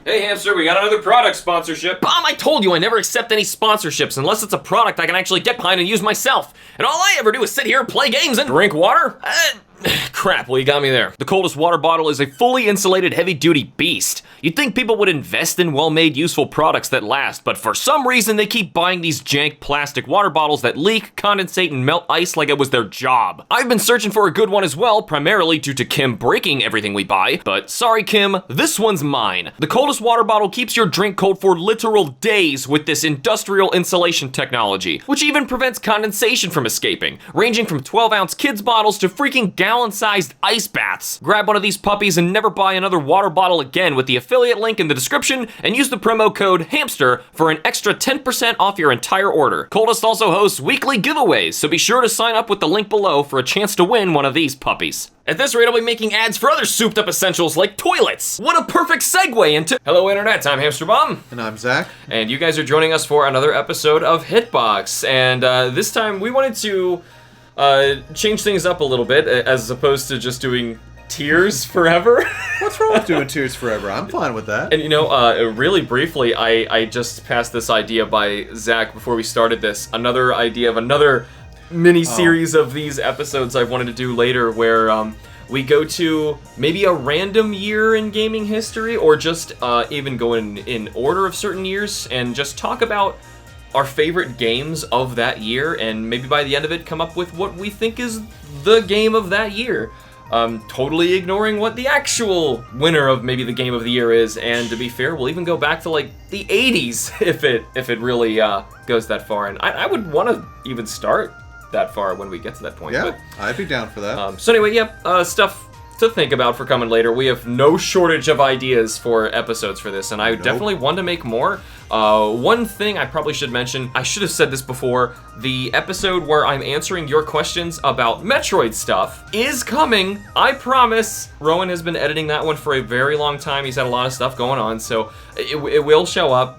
Hey Hamster, we got another product sponsorship. Bomb, I told you I never accept any sponsorships unless it's a product I can actually get behind and use myself. And all I ever do is sit here and play games and drink water. Crap, well, you got me there. The coldest water bottle is a fully insulated heavy-duty beast. You'd think people would invest in well-made, useful products that last, but for some reason they keep buying these jank plastic water bottles that leak, condensate, and melt ice like it was their job. I've been searching for a good one as well, primarily due to Kim breaking everything we buy, but sorry Kim, this one's mine. The coldest water bottle keeps your drink cold for literal days with this industrial insulation technology, which even prevents condensation from escaping, ranging from 12-ounce kids bottles to freaking gallon-sized ice baths. Grab one of these puppies and never buy another water bottle again with the affiliate link in the description and use the promo code HAMSTER for an extra 10% off your entire order. Coldest also hosts weekly giveaways, so be sure to sign up with the link below for a chance to win one of these puppies. At this rate, I'll be making ads for other souped up essentials like toilets. What a perfect segue into... Hello Internet, I'm HamsterBomb. And I'm Zach. And you guys are joining us for another episode of HITBOX. And this time we wanted to change things up a little bit as opposed to just doing Tears Forever. What's wrong with doing Tears Forever? I'm fine with that. And you know, really briefly, I just passed this idea by Zach before we started this. Another idea of another mini-series of these episodes I've wanted to do later where we go to maybe a random year in gaming history or just even go in order of certain years and just talk about our favorite games of that year and maybe by the end of it come up with what we think is the game of that year. Totally ignoring what the actual winner of maybe the game of the year is, and to be fair, we'll even go back to like the 80s if it really goes that far, and I would want to even start that far when we get to that point. Yeah, but, I'd be down for that. So anyway, yeah, stuff to think about for coming later. We have no shortage of ideas for episodes for this, and I definitely want to make more. One thing I probably should mention, I should have said this before, the episode where I'm answering your questions about Metroid stuff is coming, I promise. Rowan has been editing that one for a very long time. He's had a lot of stuff going on, so it will show up.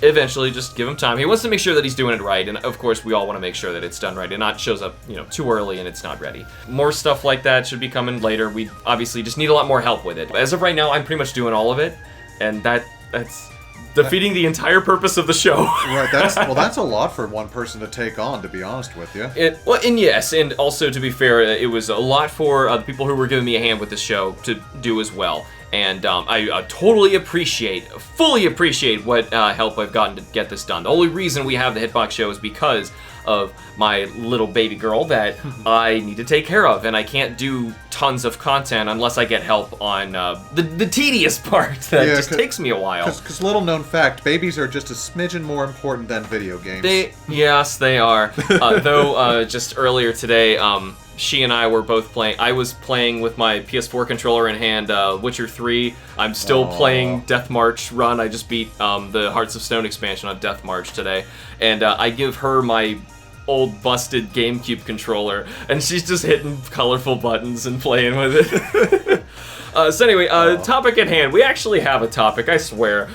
Eventually, just give him time. He wants to make sure that he's doing it right, and of course we all want to make sure that it's done right and not shows up, too early and it's not ready. More stuff like that should be coming later. We obviously just need a lot more help with it. As of right now, I'm pretty much doing all of it, and that's defeating the entire purpose of the show. Right, that's a lot for one person to take on, to be honest with you. And yes, and also to be fair, it was a lot for the people who were giving me a hand with this show to do as well. And I totally fully appreciate what help I've gotten to get this done. The only reason we have the HITBOX show is because of my little baby girl that I need to take care of, and I can't do tons of content unless I get help on the tedious part that just takes me a while. Because little known fact, babies are just a smidgen more important than video games. Yes, they are. Though just earlier today, she and I were both playing. I was playing with my PS4 controller in hand, Witcher 3. I'm still playing Death March run. I just beat the Hearts of Stone expansion on Death March today. And I give her my old busted GameCube controller, and she's just hitting colorful buttons and playing with it. So anyway, topic at hand. We actually have a topic, I swear.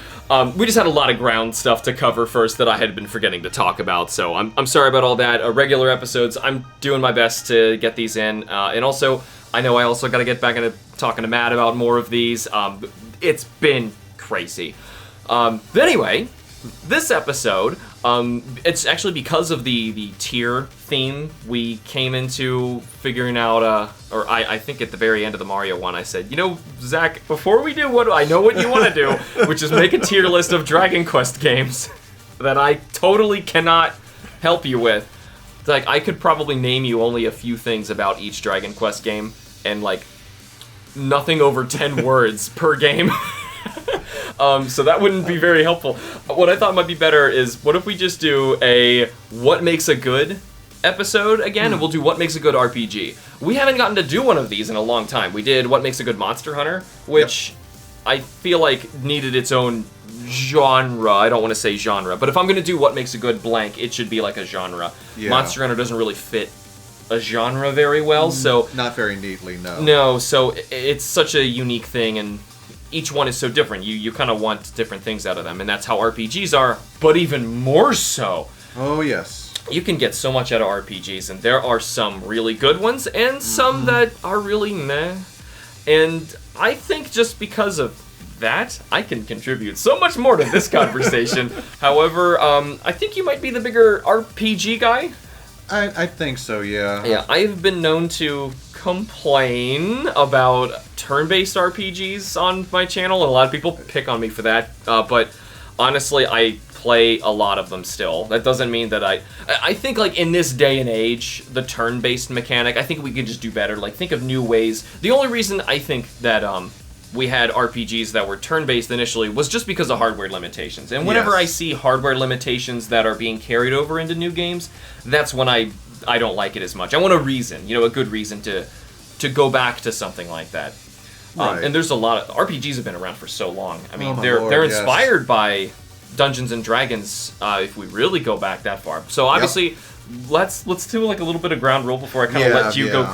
We just had a lot of ground stuff to cover first that I had been forgetting to talk about, so I'm sorry about all that. Regular episodes, I'm doing my best to get these in, and also, I know I also got to get back into talking to Matt about more of these. It's been crazy. But anyway, this episode, it's actually because of the tier theme we came into figuring out, or I think at the very end of the Mario one, I said, Zach, before we do what I know what you want to do, which is make a tier list of Dragon Quest games that I totally cannot help you with. Like, I could probably name you only a few things about each Dragon Quest game, and like, nothing over 10 words per game. So that wouldn't be very helpful. What I thought might be better is, what if we just do a what makes a good episode again, and we'll do what makes a good RPG. We haven't gotten to do one of these in a long time. We did what makes a good Monster Hunter, which I feel like needed its own genre. I don't want to say genre, but if I'm going to do what makes a good blank, it should be like a genre. Yeah. Monster Hunter doesn't really fit a genre very well, so... Not very neatly, no. No, so it's such a unique thing, and each one is so different. You kind of want different things out of them, and that's how RPGs are, but even more so. Oh, yes. You can get so much out of RPGs, and there are some really good ones, and some that are really meh. And I think just because of that, I can contribute so much more to this conversation. However, I think you might be the bigger RPG guy. I think so, yeah. Yeah, I've been known to complain about turn-based RPGs on my channel, and a lot of people pick on me for that, but honestly, I play a lot of them still. That doesn't mean that I think, like, in this day and age, the turn-based mechanic, I think we can just do better. Like, think of new ways. The only reason I think that we had RPGs that were turn-based initially was just because of hardware limitations. And whenever I see hardware limitations that are being carried over into new games, that's when I don't like it as much. I want a reason, you know, a good reason to go back to something like that. Right. And there's a lot of RPGs have been around for so long. I mean, Oh my they're Lord, inspired by Dungeons and Dragons, if we really go back that far. So obviously, let's do like a little bit of ground rule before I kind of let you go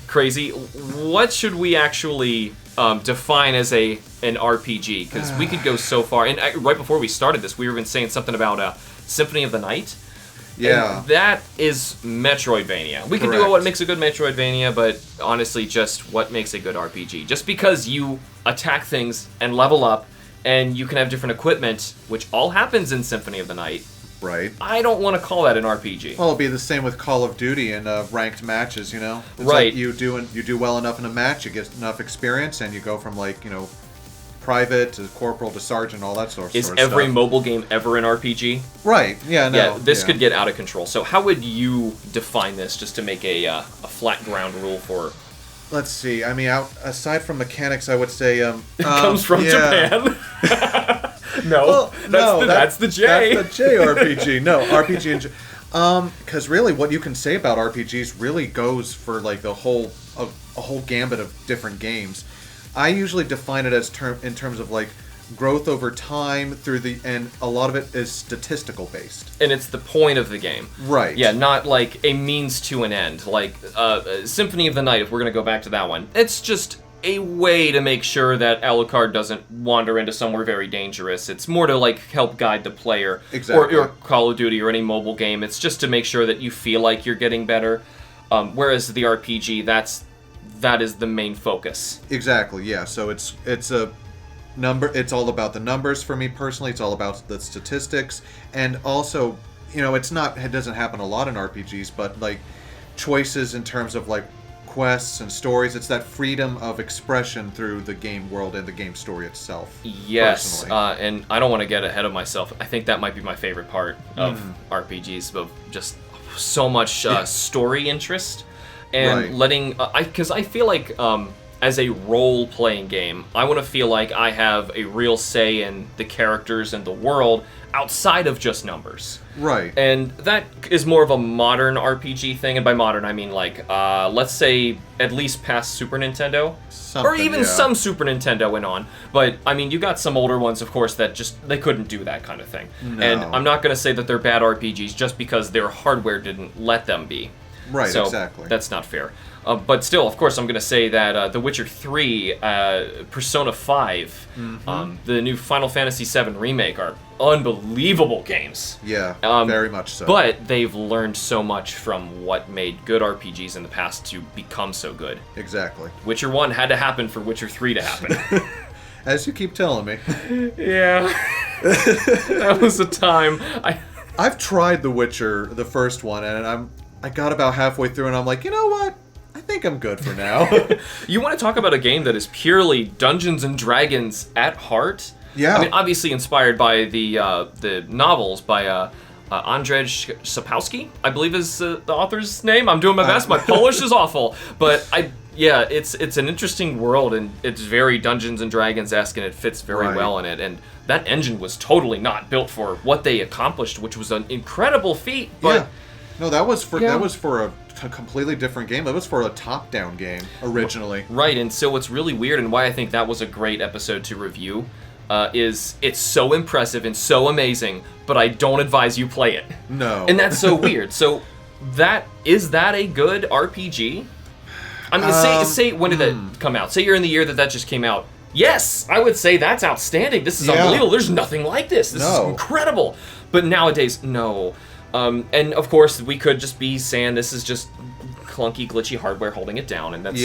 crazy. What should we actually define as an RPG? Because we could go so far. And right before we started this, we were even saying something about Symphony of the Night. Yeah. And that is Metroidvania. We can do what makes a good Metroidvania, but honestly, just what makes a good RPG. Just because you attack things and level up, and you can have different equipment, which all happens in Symphony of the Night. Right. I don't want to call that an RPG. Well, it'll be the same with Call of Duty and ranked matches, you know? It's Right. Like you do well enough in a match, you get enough experience, and you go from, like, you know, private to corporal to sergeant, all that sort of stuff. Is every mobile game ever an RPG? Right. Yeah, no. Yeah, this could get out of control. So how would you define this, just to make a flat ground rule for... Let's see. I mean, aside from mechanics, I would say... it comes from Japan. That's the J. That's the JRPG. No, RPG and... Because really, what you can say about RPGs really goes for, like, a whole gambit of different games. I usually define it as in terms of, like, growth over time and a lot of it is statistical based. And it's the point of the game. Right. Yeah, not like a means to an end. Like Symphony of the Night, if we're going to go back to that one. It's just a way to make sure that Alucard doesn't wander into somewhere very dangerous. It's more to, like, help guide the player. Exactly. Or Call of Duty or any mobile game. It's just to make sure that you feel like you're getting better. Whereas the RPG, that is the main focus. Exactly, yeah. So it's a number. It's all about the numbers for me personally. It's all about the statistics, and also, you know, it doesn't happen a lot in RPGs, but, like, choices in terms of, like, quests and stories. It's that freedom of expression through the game world and the game story itself. Yes, and I don't want to get ahead of myself. I think that might be my favorite part of RPGs, of just so much story interest. And letting, because I feel like as a role-playing game, I want to feel like I have a real say in the characters and the world outside of just numbers. Right. And that is more of a modern RPG thing, and by modern I mean, like, let's say at least past Super Nintendo. Or even some Super Nintendo and on. But, I mean, you got some older ones, of course, that just, they couldn't do that kind of thing. No. And I'm not going to say that they're bad RPGs just because their hardware didn't let them be. Right, so exactly. That's not fair. But still, of course, I'm going to say that The Witcher 3, Persona 5, the new Final Fantasy VII Remake are unbelievable games. Yeah, very much so. But they've learned so much from what made good RPGs in the past to become so good. Exactly. Witcher 1 had to happen for Witcher 3 to happen. As you keep telling me. Yeah. That was a time. I've tried The Witcher, the first one, and I got about halfway through, and I'm like, you know what? I think I'm good for now. You want to talk about a game that is purely Dungeons and Dragons at heart? Yeah. I mean, obviously inspired by the novels by Andrzej Sapkowski, I believe is the author's name. I'm doing my best. My Polish is awful, but it's an interesting world, and it's very Dungeons and Dragons-esque, and it fits very well in it. And that engine was totally not built for what they accomplished, which was an incredible feat. But no, that was for a completely different game. That was for a top-down game originally. Right, and so what's really weird, and why I think that was a great episode to review, is it's so impressive and so amazing, but I don't advise you play it. No. And that's so weird. So is that a good RPG? I mean, say when did that come out? Say you're in the year that just came out. Yes, I would say that's outstanding. This is unbelievable. There's nothing like this. This is incredible. But nowadays, no. And of course, we could just be saying this is just clunky, glitchy hardware holding it down, and that's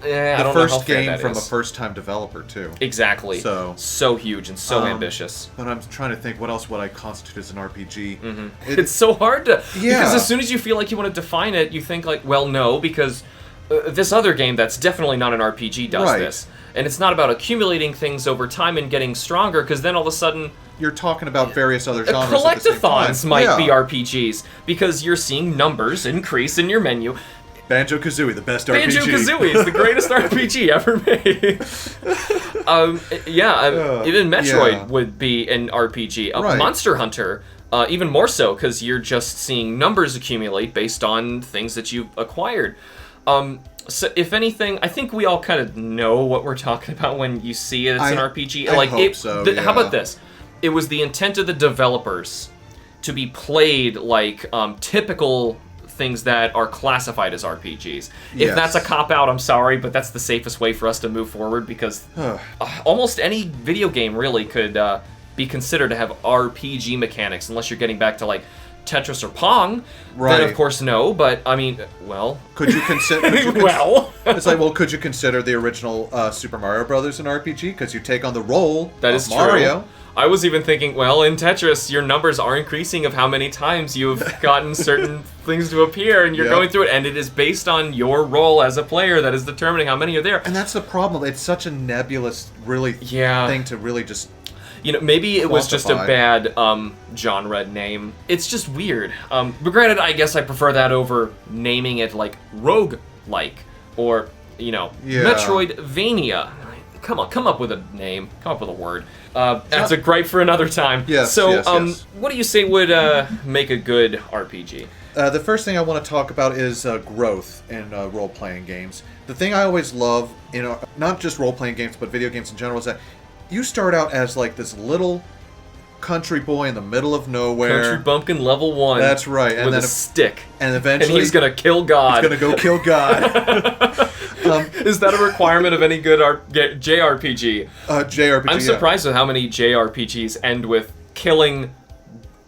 I The don't know how first fair game that from a is. first-time developer too. Exactly. So huge and so ambitious. But I'm trying to think what else would I constitute as an RPG. It's so hard to... Yeah. Because as soon as you feel like you want to define it, you think like, well, no, because this other game that's definitely not an RPG does Right. this. And it's not about accumulating things over time and getting stronger, because then all of a sudden... You're talking about various other genres at the same time. Collectathons might Yeah. be RPGs, because you're seeing numbers increase in your menu. Banjo-Kazooie, the best RPG. Banjo-Kazooie is the greatest RPG ever made. Even Metroid would be an RPG. Right. Monster Hunter, even more so, because you're just seeing numbers accumulate based on things that you've acquired. So if anything, I think we all kind of know what we're talking about when you see it's an RPG. I hope so, yeah. How about this? It was the intent of the developers to be played like typical things that are classified as RPGs. If Yes. that's a cop-out, I'm sorry, but that's the safest way for us to move forward, because almost any video game really could be considered to have RPG mechanics, unless you're getting back to like Tetris or Pong. Right. Then of course no, but I mean, well... Could you consider... It's like, well, could you consider the original Super Mario Brothers an RPG? Because you take on the role That of is Mario. true. I was even thinking, well, in Tetris, your numbers are increasing of how many times you've gotten certain things to appear, and you're Yep. going through it, and it is based on your role as a player that is determining how many are there. And that's the problem. It's such a nebulous, really thing to really just... You know, maybe it was just a quantify. bad genre name. It's just weird. But granted, I guess I prefer that over naming it like rogue-like, or, you know, Metroidvania. Come on, come up with a name. Come up with a word. That's a gripe for another time. Yes, so, yes. what do you say would make a good RPG? The first thing I want to talk about is growth in role-playing games. The thing I always love, not just role-playing games, but video games in general, is that you start out as like this little country boy in the middle of nowhere. Country bumpkin level 1. That's right. With a stick. And eventually... And he's gonna kill God. He's gonna go kill God. Is that a requirement of any good JRPG? JRPG, I'm surprised with how many JRPGs end with killing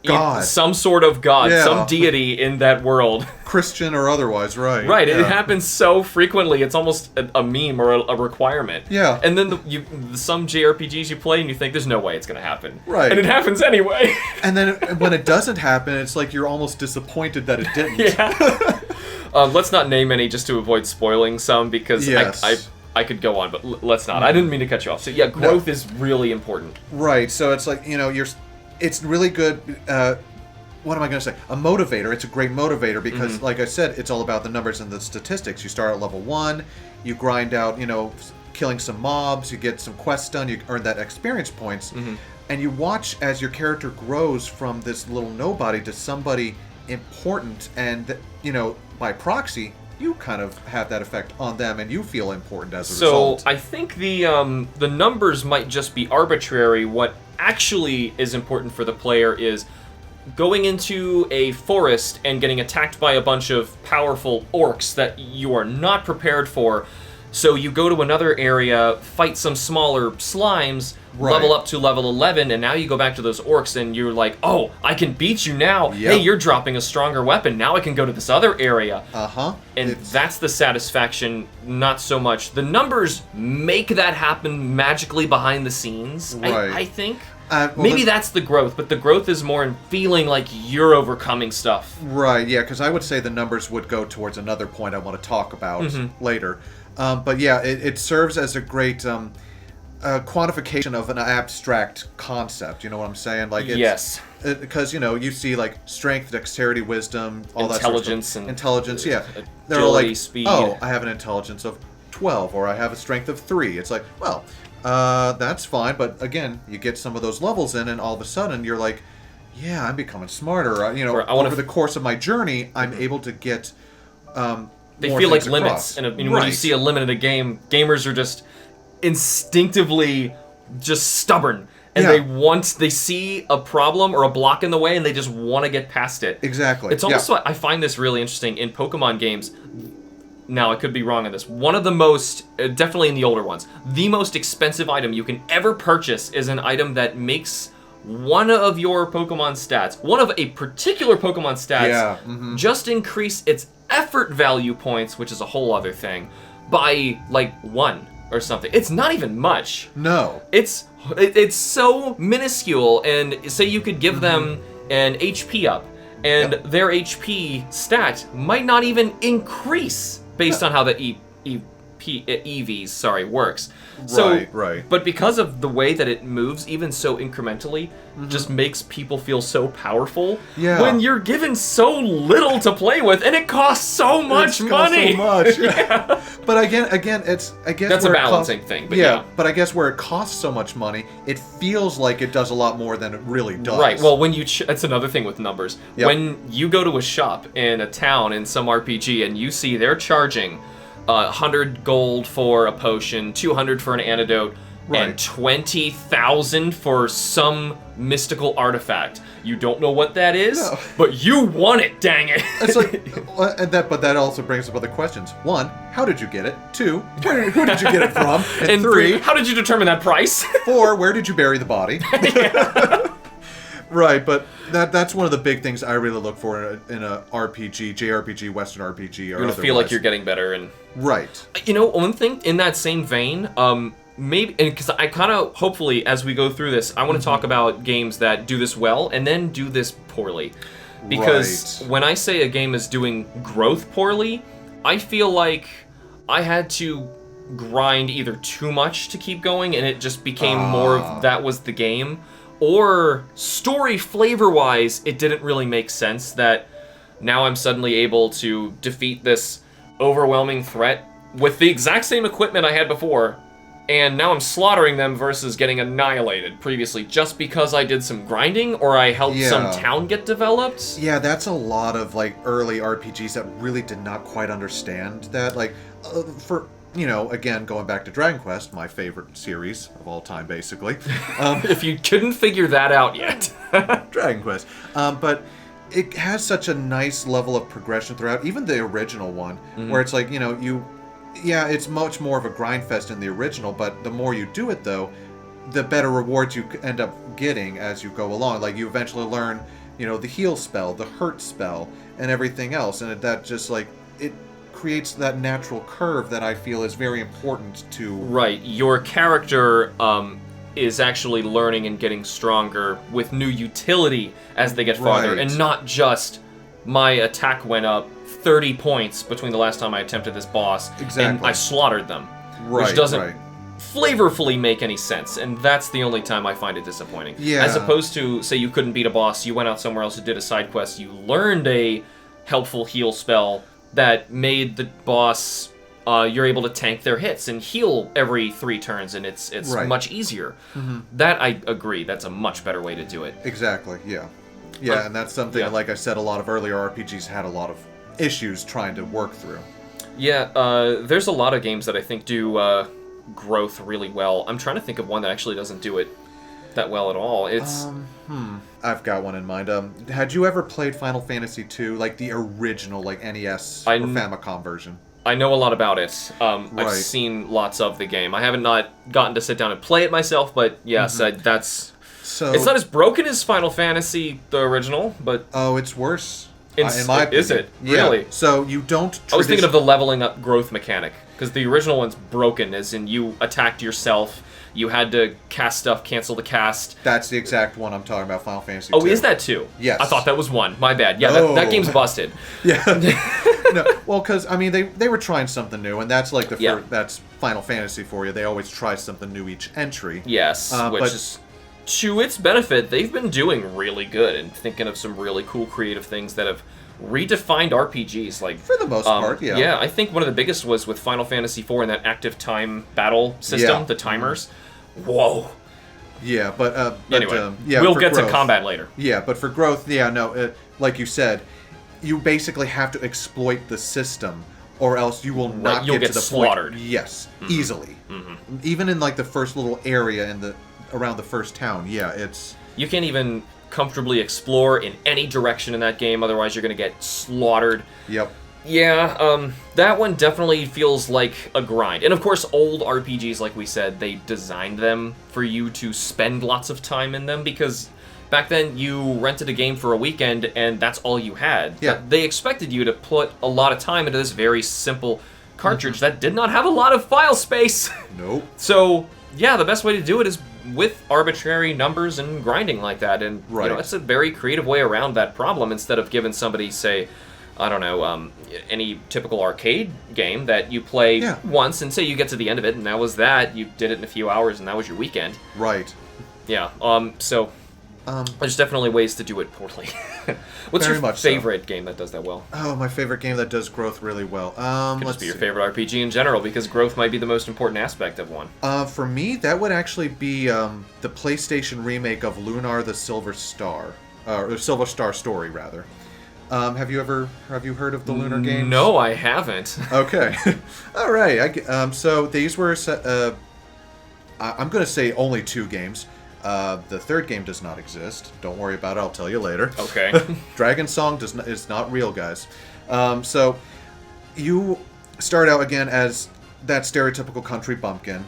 God. Some sort of god, Yeah. some deity in that world. Christian or otherwise, right. Right, yeah. it happens so frequently, it's almost a meme or a requirement. Yeah. And then some JRPGs you play and you think, there's no way it's going to happen. Right. And it happens anyway. And then when it doesn't happen, it's like you're almost disappointed that it didn't. Yeah. Let's not name any just to avoid spoiling some, because Yes. I could go on, but let's not. I didn't mean to cut you off. So yeah, growth is really important. Right, so it's like, it's really good, what am I going to say? A motivator. It's a great motivator because, like I said, it's all about the numbers and the statistics. You start at level 1, you grind out, killing some mobs, you get some quests done, you earn that experience points, and you watch as your character grows from this little nobody to somebody important, and, by proxy, you kind of have that effect on them, and you feel important as a result. So I think the numbers might just be arbitrary. What actually is important for the player is going into a forest and getting attacked by a bunch of powerful orcs that you are not prepared for. So you go to another area, fight some smaller slimes, level up to level 11, and now you go back to those orcs and you're like, oh, I can beat you now. Yep. Hey, you're dropping a stronger weapon. Now I can go to this other area. And It's- that's the satisfaction, not so much. The numbers make that happen magically behind the scenes, Right. I think. Well, Maybe that's the growth, but the growth is more in feeling like you're overcoming stuff. Right, yeah, because I would say the numbers would go towards another point I want to talk about later. But yeah, it serves as a great quantification of an abstract concept. You know what I'm saying? Like, Yes. Because you see like strength, dexterity, wisdom, all Intelligence that sort of and intelligence. Yeah, they're agility, like, speed. oh, I have an intelligence of 12, or I have a strength of 3. It's like, well, that's fine, but again, you get some of those levels in, and all of a sudden you're like, yeah, I'm becoming smarter. Over the course of my journey, I'm able to get. They more feel like things limits, across. and when you see a limit in a game, gamers are just instinctively just stubborn, and they see a problem or a block in the way, and they just want to get past it. Exactly. It's almost I find this really interesting in Pokemon games. Now, I could be wrong on this. One of the most, definitely in the older ones, the most expensive item you can ever purchase is an item that makes one of your Pokemon stats, one of a particular Pokemon stats, just increase its effort value points, which is a whole other thing, by like 1 or something. It's not even much. No. It's so minuscule, and say you could give them an HP up, and their HP stat might not even increase based on how the EVs works. So, right. But because of the way that it moves, even so incrementally, just makes people feel so powerful. Yeah. When you're given so little to play with, and it costs so much money. So much. Yeah. But again, it's that's a balancing thing. But yeah. But I guess where it costs so much money, it feels like it does a lot more than it really does. Right. Well, when you that's another thing with numbers. Yep. When you go to a shop in a town in some RPG and you see they're charging 100 gold for a potion, 200 for an antidote, and 20,000 for some mystical artifact. You don't know what that is, but you want it, dang it. It's like, but that also brings up other questions. 1, how did you get it? 2, who did you get it from? And 3, how did you determine that price? 4, where did you bury the body? Right, but that's one of the big things I really look for in a RPG, JRPG, Western RPG, or you're gonna feel like you're getting better. And right. You know, one thing in that same vein, maybe, because I kind of, hopefully, as we go through this, I want to talk about games that do this well and then do this poorly. Because when I say a game is doing growth poorly, I feel like I had to grind either too much to keep going and it just became more of that was the game, or story flavor-wise, it didn't really make sense that now I'm suddenly able to defeat this overwhelming threat with the exact same equipment I had before, and now I'm slaughtering them versus getting annihilated previously just because I did some grinding or I helped some town get developed. Yeah, that's a lot of like early RPGs that really did not quite understand that. Like, for, you know, again, going back to Dragon Quest, my favorite series of all time, basically. If you couldn't figure that out yet. Dragon Quest. But it has such a nice level of progression throughout, even the original one, where it's like, you know, it's much more of a grind fest in the original, but the more you do it, though, the better rewards you end up getting as you go along. Like, you eventually learn, you know, the heal spell, the hurt spell, and everything else, and that just, like, it creates that natural curve that I feel is very important to... Right, your character is actually learning and getting stronger with new utility as they get farther, and not just my attack went up 30 points between the last time I attempted this boss, and I slaughtered them, which doesn't flavorfully make any sense, and that's the only time I find it disappointing. Yeah. As opposed to, say you couldn't beat a boss, you went out somewhere else, you did a side quest, you learned a helpful heal spell that made the boss, you're able to tank their hits and heal every 3 turns, and it's much easier. That, I agree, that's a much better way to do it. Exactly, yeah. Yeah, and that's something, like I said, a lot of earlier RPGs had a lot of issues trying to work through. Yeah, there's a lot of games that I think do growth really well. I'm trying to think of one that actually doesn't do it that well at all. It's I've got one in mind. Had you ever played Final Fantasy II, like the original, like NES or Famicom version? I know a lot about it. I've seen lots of the game. I haven't not gotten to sit down and play it myself, but yes, that's... So, it's not as broken as Final Fantasy, the original, but... Oh, it's worse. In my opinion. Is it? Really? So you don't... I was thinking of the leveling up growth mechanic, because the original one's broken, as in you attacked yourself, you had to cast stuff, cancel the cast. That's the exact one I'm talking about, Final Fantasy II. II. Is that 2? Yes. I thought that was 1. My bad. Yeah, that game's busted. Yeah. No, well, because, I mean, they were trying something new, and that's like the first, that's Final Fantasy for you. They always try something new each entry. Yes, which is... To its benefit, they've been doing really good and thinking of some really cool creative things that have redefined RPGs. Like, for the most part, yeah. Yeah, I think one of the biggest was with Final Fantasy IV and that active time battle system, the timers. Whoa. Yeah, but anyway, we'll get to combat later. Yeah, but for growth, like you said, you basically have to exploit the system, or else you will not get to the slaughtered. Point. Yes, easily. Even in like the first little area around the first town, it's... You can't even comfortably explore in any direction in that game, otherwise you're going to get slaughtered. Yep. Yeah, that one definitely feels like a grind. And of course, old RPGs, like we said, they designed them for you to spend lots of time in them, because back then you rented a game for a weekend and that's all you had. Yeah. They expected you to put a lot of time into this very simple cartridge that did not have a lot of file space. Nope. So, yeah, the best way to do it is with arbitrary numbers and grinding like that. And, Right. it's a very creative way around that problem instead of giving somebody, say, I don't know, any typical arcade game that you play Yeah. once and say you get to the end of it and that was that. You did it in a few hours and that was your weekend. Right. Yeah, so there's definitely ways to do it poorly. What's Very your much so. favorite game that does that well? Oh, my favorite game that does growth really well. Could Let's just be your see. favorite RPG in general, because growth might be the most important aspect of one. For me, that would actually be the PlayStation remake of Lunar the Silver Star, or Silver Star Story rather. Have you heard of the Lunar games? No, I haven't. Okay. All right. So these were I'm going to say only 2 games. The third game does not exist. Don't worry about it. I'll tell you later. Okay. Dragon Song is not real, guys. So you start out again as that stereotypical country bumpkin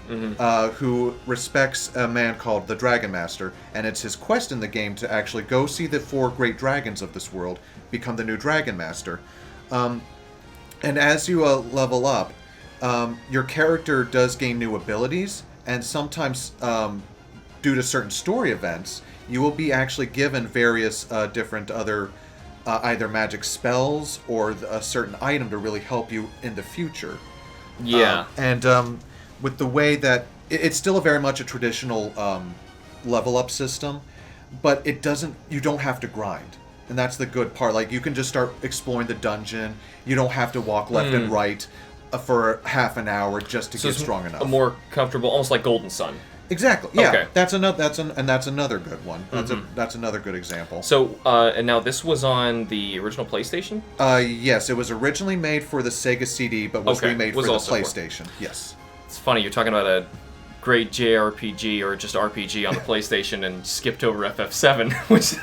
who respects a man called the Dragon Master, and it's his quest in the game to actually go see the 4 great dragons of this world, become the new Dragon Master. And as you level up, your character does gain new abilities, and sometimes due to certain story events, you will be actually given various different other either magic spells or a certain item to really help you in the future. Yeah. And with the way that it's still very much a traditional level up system, but you don't have to grind. And that's the good part. Like, you can just start exploring the dungeon. You don't have to walk left and right for half an hour just to get strong enough. A more comfortable, almost like Golden Sun. Exactly. Yeah. Okay. That's another good one. That's another good example. So, and now this was on the original PlayStation? Yes, it was originally made for the Sega CD, but was remade for the PlayStation. Yes. It's funny, you're talking about a great JRPG or just RPG on the PlayStation and skipped over FF7, which...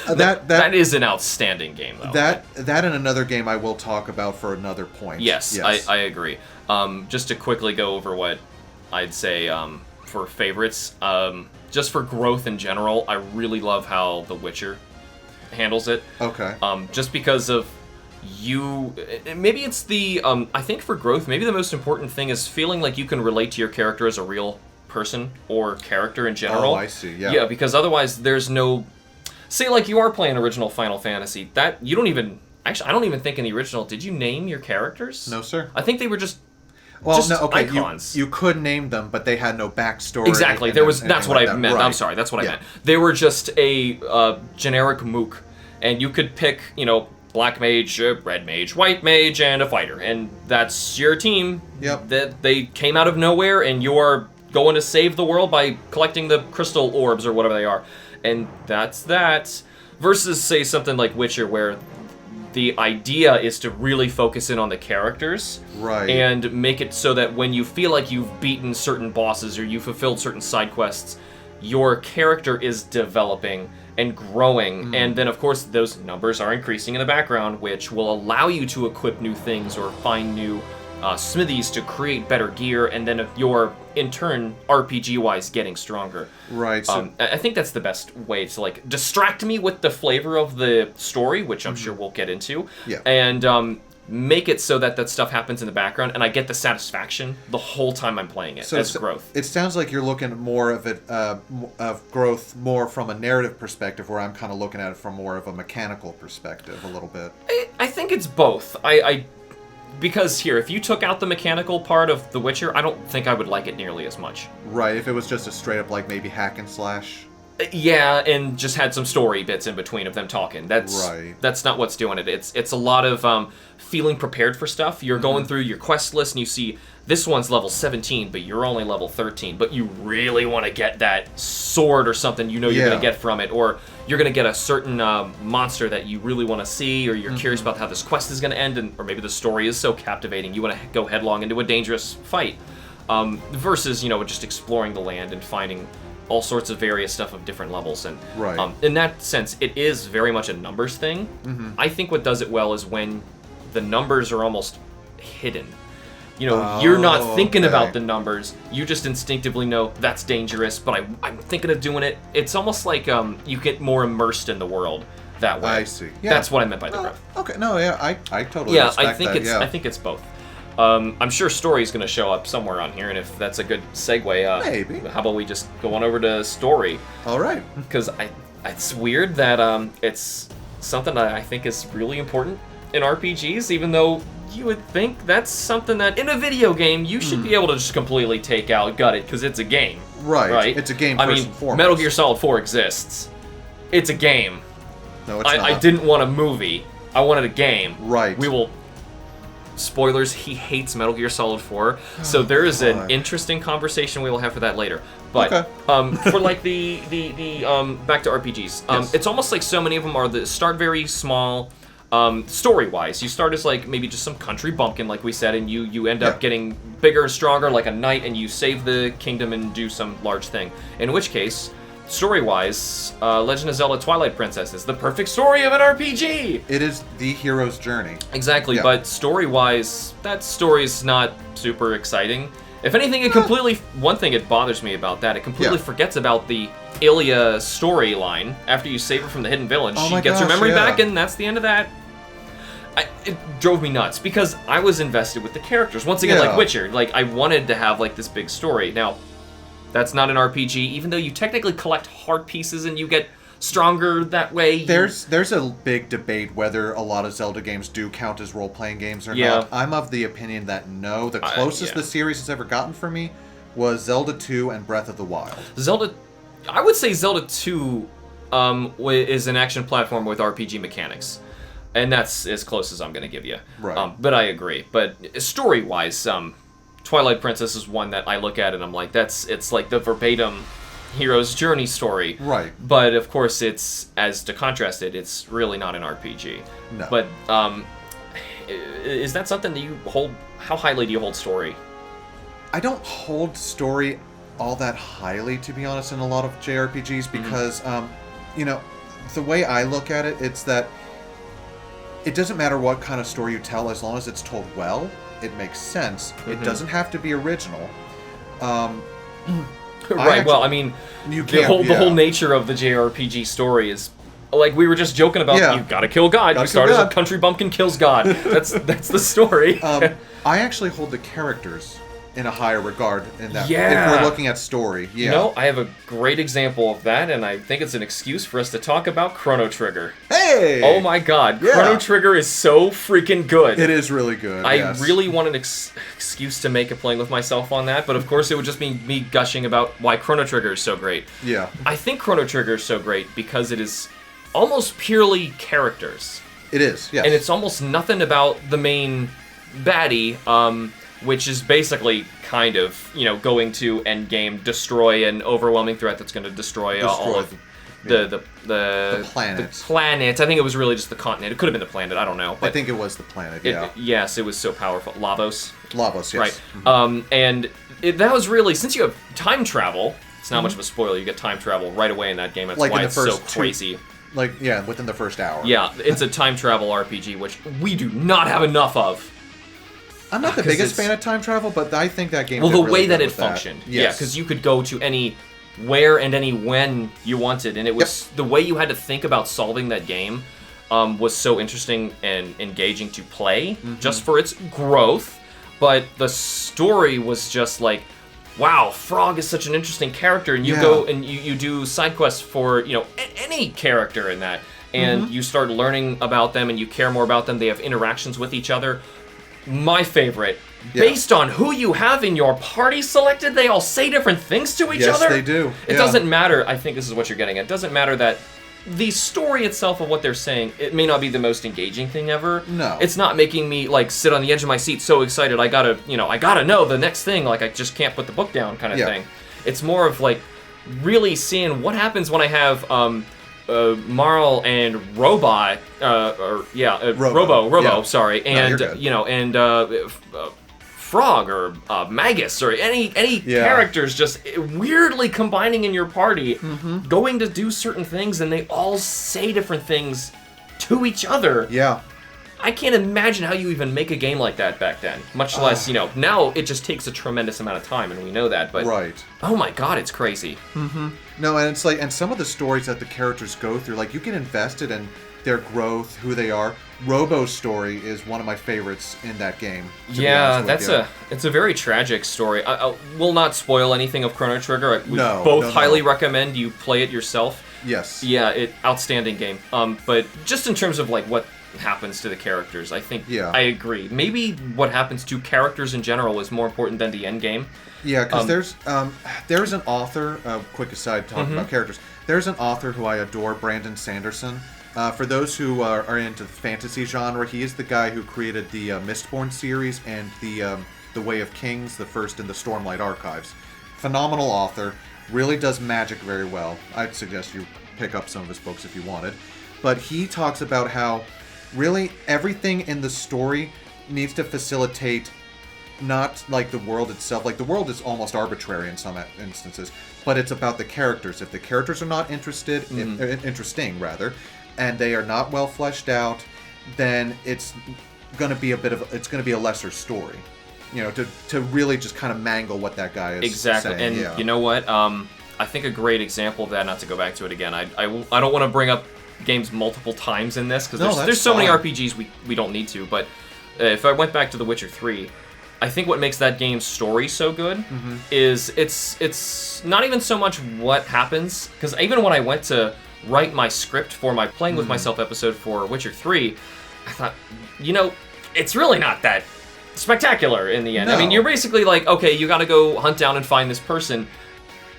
that is an outstanding game, though. That and another game I will talk about for another point. Yes. I agree. Just to quickly go over what I'd say for favorites, just for growth in general, I really love how The Witcher handles it. Okay. Just because of maybe it's the, I think for growth, maybe the most important thing is feeling like you can relate to your character as a real person or character in general. Oh, I see, yeah. Yeah, because otherwise there's no... Say, like, you are playing original Final Fantasy, that you don't even... Actually, I don't even think in the original, did you name your characters? No, sir. I think they were just... Well, just no, okay, icons. you could name them, but they had no backstory. Exactly. That's what I meant. Right. I'm sorry. That's what I meant. They were just a generic mook, and you could pick, black mage, red mage, white mage, and a fighter, and that's your team. Yep. That they came out of nowhere, and you are going to save the world by collecting the crystal orbs or whatever they are, and that's that. Versus, say, something like Witcher, where the idea is to really focus in on the characters, right, and make it so that when you feel like you've beaten certain bosses or you fulfilled certain side quests, your character is developing and growing, and then of course those numbers are increasing in the background, which will allow you to equip new things or find new smithies to create better gear, and then you're in turn RPG-wise getting stronger. Right. So I think that's the best way to like distract me with the flavor of the story, which I'm sure we'll get into, yeah, and make it so that that stuff happens in the background, and I get the satisfaction the whole time I'm playing it as growth. It sounds like you're looking more of it of growth more from a narrative perspective, where I'm kind of looking at it from more of a mechanical perspective a little bit. I think it's both. Because here, if you took out the mechanical part of The Witcher, I don't think I would like it nearly as much. Right, if it was just a straight up like maybe hack and slash. Yeah, and just had some story bits in between of them talking. That's not what's doing it. It's a lot of feeling prepared for stuff. You're going through your quest list and you see this one's level 17, but you're only level 13. But you really want to get that sword or something you're going to get from it, or you're going to get a certain monster that you really want to see, or you're curious about how this quest is going to end, or maybe the story is so captivating you want to go headlong into a dangerous fight. Versus, just exploring the land and finding all sorts of various stuff of different levels, and in that sense, it is very much a numbers thing. I think what does it well is when the numbers are almost hidden. You're not thinking about the numbers. You just instinctively know that's dangerous, but I'm thinking of doing it. It's almost like you get more immersed in the world that way. I see. Yeah. That's what I meant by the growth. Okay. No. Yeah. I totally respect I think that. I think it's both. I'm sure story's going to show up somewhere on here, and if that's a good segue, Maybe. How about we just go on over to story? All right. Because it's weird that it's something that I think is really important in RPGs, even though you would think that's something that in a video game you should be able to just completely take out, gut it, because it's a game. Right. It's a game first and foremost. Metal Gear Solid 4 exists. It's a game. No, it's not. I didn't want a movie. I wanted a game. Right. We will... Spoilers, he hates Metal Gear Solid 4, so there is an interesting conversation we will have for that later. But for like the back to RPGs, Yes. it's almost like so many of them start very small, story-wise. You start as like maybe just some country bumpkin, like we said, and you end up getting bigger and stronger, like a knight, and you save the kingdom and do some large thing. In which case, story-wise, Legend of Zelda Twilight Princess is the perfect story of an RPG! It is the hero's journey. Exactly, but story-wise, that story's not super exciting. If anything, it completely... One thing it bothers me about that, it completely forgets about the Ilya storyline. After you save her from the Hidden Village, she gets her memory back, and that's the end of that. It drove me nuts, because I was invested with the characters. Once again, like Witcher, like, I wanted to have, like, this big story. Now... That's not an RPG, even though you technically collect heart pieces and you get stronger that way. There's a big debate whether a lot of Zelda games do count as role-playing games or not. I'm of the opinion that no. The closest the series has ever gotten for me was Zelda 2 and Breath of the Wild. I would say Zelda 2 is an action platform with RPG mechanics. And that's as close as I'm going to give you. Right. But I agree. But story-wise, Twilight Princess is one that I look at and I'm like, it's like the verbatim hero's journey story. Right. But of course, it's, as to contrast it, it's really not an RPG. No. But is that something that you hold? How highly do you hold story? I don't hold story all that highly, to be honest, in a lot of JRPGs because, you know, the way I look at it, it's that it doesn't matter what kind of story you tell as long as it's told well. It makes sense. It doesn't have to be original. Right. Well, I mean, the whole nature of the JRPG story is like we were just joking about. You gotta kill God. You start as a country bumpkin kills God. That's the story. I actually hold the characters in a higher regard in that. Yeah. If we're looking at story. Yeah. You know, I have a great example of that, and I think it's an excuse for us to talk about Chrono Trigger. Hey! Oh my God, Chrono Trigger is so freaking good. It is really good. I really want an excuse to make a playing with myself on that, but of course it would just be me gushing about why Chrono Trigger is so great. Yeah. I think Chrono Trigger is so great because it is almost purely characters. It is, yes. And it's almost nothing about the main baddie, which is basically kind of, you know, going to endgame, destroy an overwhelming threat that's going to destroy all of the planet. The planet. I think it was really just the continent. It could have been the planet. I don't know. I think it was the planet. Yeah. Yes, it was so powerful. Lavos. Yes. Right. And that was really, since you have time travel. It's not much of a spoiler. You get time travel right away in that game. That's why it's so crazy. Within the first hour. Yeah, it's a time travel RPG, which we do not have enough of. I'm not the biggest fan of time travel, but I think that game. Well, the really way that it functioned, yeah, because you could go to any where and any when you wanted, and it was the way you had to think about solving that game was so interesting and engaging to play, just for its growth. But the story was just like, wow, Frog is such an interesting character, and you go and you do side quests for any character in that, and you start learning about them, and you care more about them. They have interactions with each other. My favorite, based on who you have in your party selected, they all say different things to each other. Yes, they do. It doesn't matter. I think this is what you're getting at. It doesn't matter that the story itself of what they're saying, it may not be the most engaging thing ever. No. It's not making me like sit on the edge of my seat so excited. I gotta know the next thing. Like I just can't put the book down kind of thing. It's more of like really seeing what happens when I have Marl and Robo, sorry, and Frog or Magus or any characters just weirdly combining in your party, going to do certain things, and they all say different things to each other. Yeah. I can't imagine how you even make a game like that back then, much less, now it just takes a tremendous amount of time, and we know that, but oh my God, it's crazy. No, and it's like, and some of the stories that the characters go through, like, you get invested, and their growth, who they are. Robo's story is one of my favorites in that game. Yeah, it's a very tragic story. I will not spoil anything of Chrono Trigger. We highly recommend you play it yourself. Yes. Yeah, outstanding game. But just in terms of like what happens to the characters, I think I agree. Maybe what happens to characters in general is more important than the end game. Yeah, because there's an author. Quick aside, talking about characters. There's an author who I adore, Brandon Sanderson. For those who are into the fantasy genre, he is the guy who created the Mistborn series and the Way of Kings, the first in the Stormlight Archives. Phenomenal author, really does magic very well. I'd suggest you pick up some of his books if you wanted. But he talks about how really everything in the story needs to facilitate not like the world itself. Like the world is almost arbitrary in some instances, but it's about the characters. If the characters are not interesting rather, and they are not well fleshed out, then it's going to be a lesser story. You know, to really just kind of mangle what that guy is saying. And you know what? I think a great example of that, not to go back to it again, I don't want to bring up games multiple times in this, because there's so many RPGs we don't need to, but if I went back to The Witcher 3, I think what makes that game's story so good is it's not even so much what happens, because even when I went to write my script for my Playing With Myself episode for Witcher 3, I thought, it's really not that spectacular in the end. No. I mean, you're basically like, okay, you gotta go hunt down and find this person,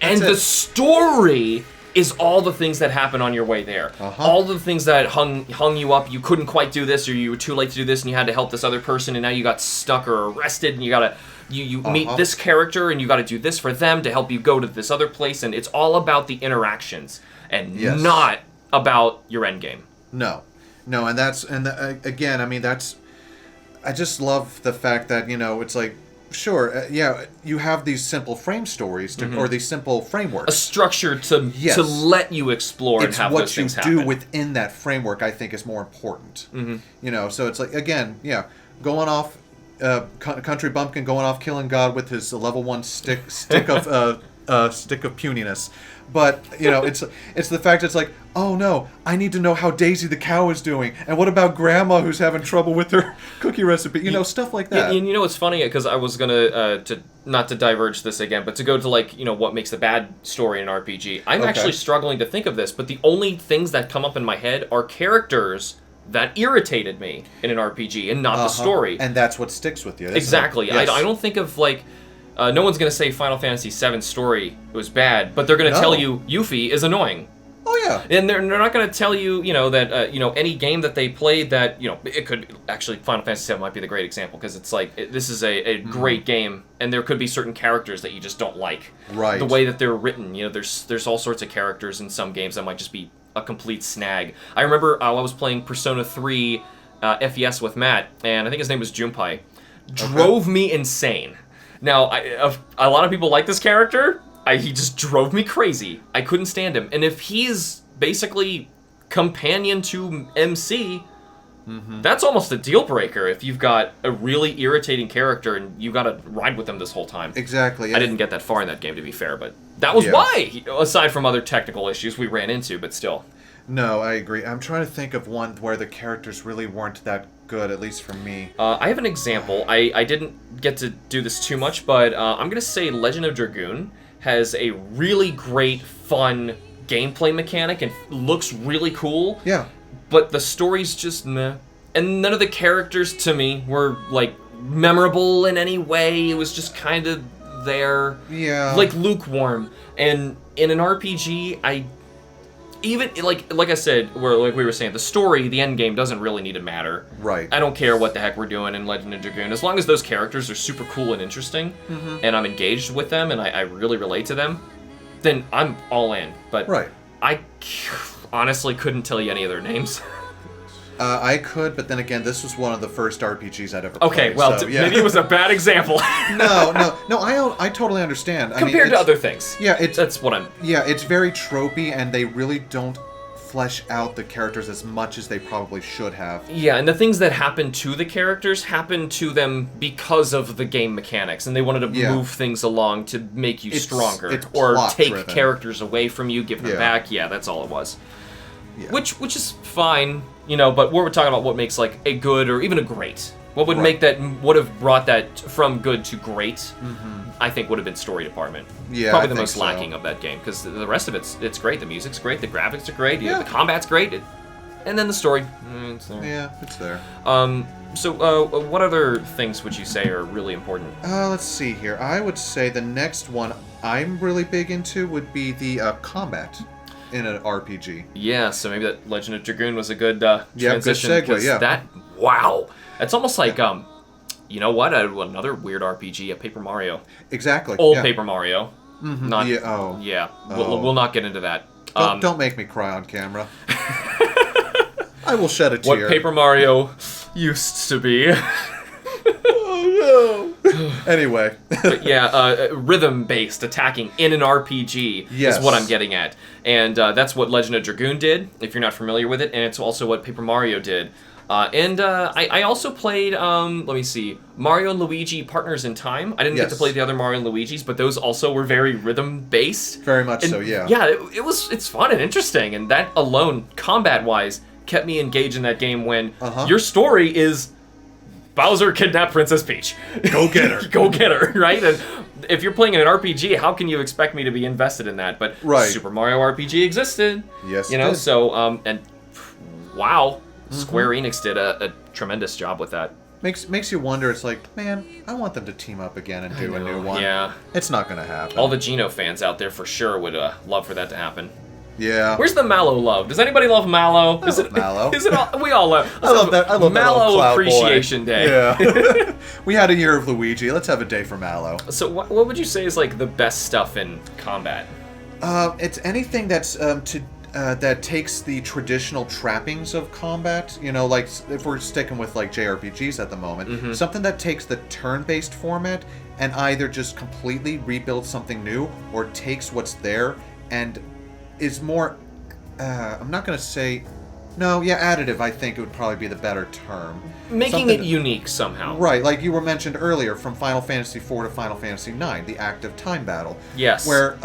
and the story is all the things that happen on your way there. All the things that hung you up. You couldn't quite do this, or you were too late to do this, and you had to help this other person, and now you got stuck or arrested, and you meet this character, and you gotta do this for them to help you go to this other place, and it's all about the interactions, and not about your end game. No, and again, I mean, I just love the fact that, it's like, sure, you have these simple frame stories or these simple frameworks. A structure to let you explore and have those things happen. It's what you do within that framework, I think, is more important. So it's like, again, going off, Country Bumpkin going off killing God with his level 1 stick of puniness. But, it's the fact it's like, oh no, I need to know how Daisy the cow is doing. And what about Grandma who's having trouble with her cookie recipe? Stuff like that. And it's funny, because I was going to not to diverge this again, but to go to what makes the bad story in an RPG. I'm actually struggling to think of this, but the only things that come up in my head are characters that irritated me in an RPG and not the story. And that's what sticks with you. Exactly. Yes. I don't think of no one's going to say Final Fantasy VII story was bad, but they're going to tell you Yuffie is annoying. Oh, yeah. And they're not going to tell you, that, any game that they played that, it could, actually, Final Fantasy VII might be the great example, because it's like, this is a great game, and there could be certain characters that you just don't like. Right. The way that they're written, there's all sorts of characters in some games that might just be a complete snag. I remember I was playing Persona 3 FES with Matt, and I think his name was Junpei. Drove me insane. Now, a lot of people like this character. He just drove me crazy. I couldn't stand him. And if he's basically companion to MC, that's almost a deal breaker if you've got a really irritating character and you got to ride with them this whole time. Exactly. I didn't get that far in that game, to be fair, but that was why, aside from other technical issues we ran into, but still. No, I agree. I'm trying to think of one where the characters really weren't that good, at least for me. I have an example. I didn't get to do this too much, but I'm going to say Legend of Dragoon has a really great, fun gameplay mechanic and looks really cool. Yeah. But the story's just meh. And none of the characters, to me, were, memorable in any way. It was just kind of there. Yeah. Lukewarm. And in an RPG, even, like I said, like we were saying, the story, the end game doesn't really need to matter. Right. I don't care what the heck we're doing in Legend of Dragoon. As long as those characters are super cool and interesting, and I'm engaged with them, and I really relate to them, then I'm all in. But I honestly couldn't tell you any of their names. I could, but then again, this was one of the first RPGs I'd ever played. Okay, well, maybe it was a bad example. No, I totally understand. Compared to other things. Yeah, that's what I'm... Yeah, it's very tropey, and they really don't flesh out the characters as much as they probably should have. Yeah, and the things that happen to the characters happen to them because of the game mechanics, and they wanted to move things along to make you stronger. It's or take driven. Characters away from you, give them back. Yeah, that's all it was. Yeah. which is fine, you know. But we're talking about what makes like a good or even a great. What would make that would have brought that from good to great? I think would have been story department. Yeah, probably I the think most so. lacking of that game because the rest of it's great. The music's great. The graphics are great. Yeah. The combat's great. And then the story. It's there. Yeah, it's there. So, what other things would you say are really important? Let's see here. I would say the next one I'm really big into would be the combat in an RPG. Yeah, so maybe that Legend of Dragoon was a good good transition. segue, 'cause yeah. Wow. It's almost like, you know what? Another weird RPG, a Paper Mario. Exactly. Old yeah. Paper Mario. Not, Yeah, oh. Yeah, Oh. we'll not get into that. Don't make me cry on camera. I will shed a What tear. Paper Mario used to be. Oh no. Anyway. But yeah, rhythm-based attacking in an RPG Yes. is what I'm getting at. And that's what Legend of Dragoon did, if you're not familiar with it, and it's also what Paper Mario did. I also played, let me see, Mario and Luigi Partners in Time. I didn't get to Yes. play the other Mario and Luigi's, but those also were very rhythm-based. Very much And so, yeah. Yeah, it's fun and interesting, and that alone, combat-wise, kept me engaged in that game when your story is Bowser kidnapped Princess Peach. Go get her. Go get her, right? And if you're playing in an RPG, how can you expect me to be invested in that? But Right. Super Mario RPG existed. Yes, you it know, did. so, and wow, Square Enix did a tremendous job with that. Makes you wonder. It's like, man, I want them to team up again and do a new one. Yeah. It's not gonna happen. All the Geno fans out there for sure would love for that to happen. Yeah. Where's the Mallow love? Does anybody love Mallow? I love Mallow. Is it all, we all love. I love that. I love that little Mallow cloud boy. Appreciation Day. Yeah. We had a year of Luigi. Let's have a day for Mallow. So what would you say is like the best stuff in combat? It's anything that's that takes the traditional trappings of combat. You know, like if we're sticking with like JRPGs at the moment, something that takes the turn-based format and either just completely rebuilds something new or takes what's there and is more. I'm not gonna say. No, yeah, additive. I think it would probably be the better term. Making Something- it unique somehow. Right, like you were mentioned earlier, from Final Fantasy IV to Final Fantasy IX, the active time battle. Yes. Where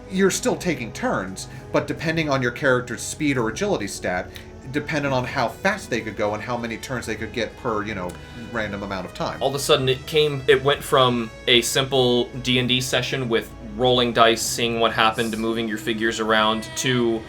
you're still taking turns, but depending on your character's speed or agility stat, depending on how fast they could go and how many turns they could get per, random amount of time. All of a sudden it went from a simple D&D session with rolling dice, seeing what happened, moving your figures around, to,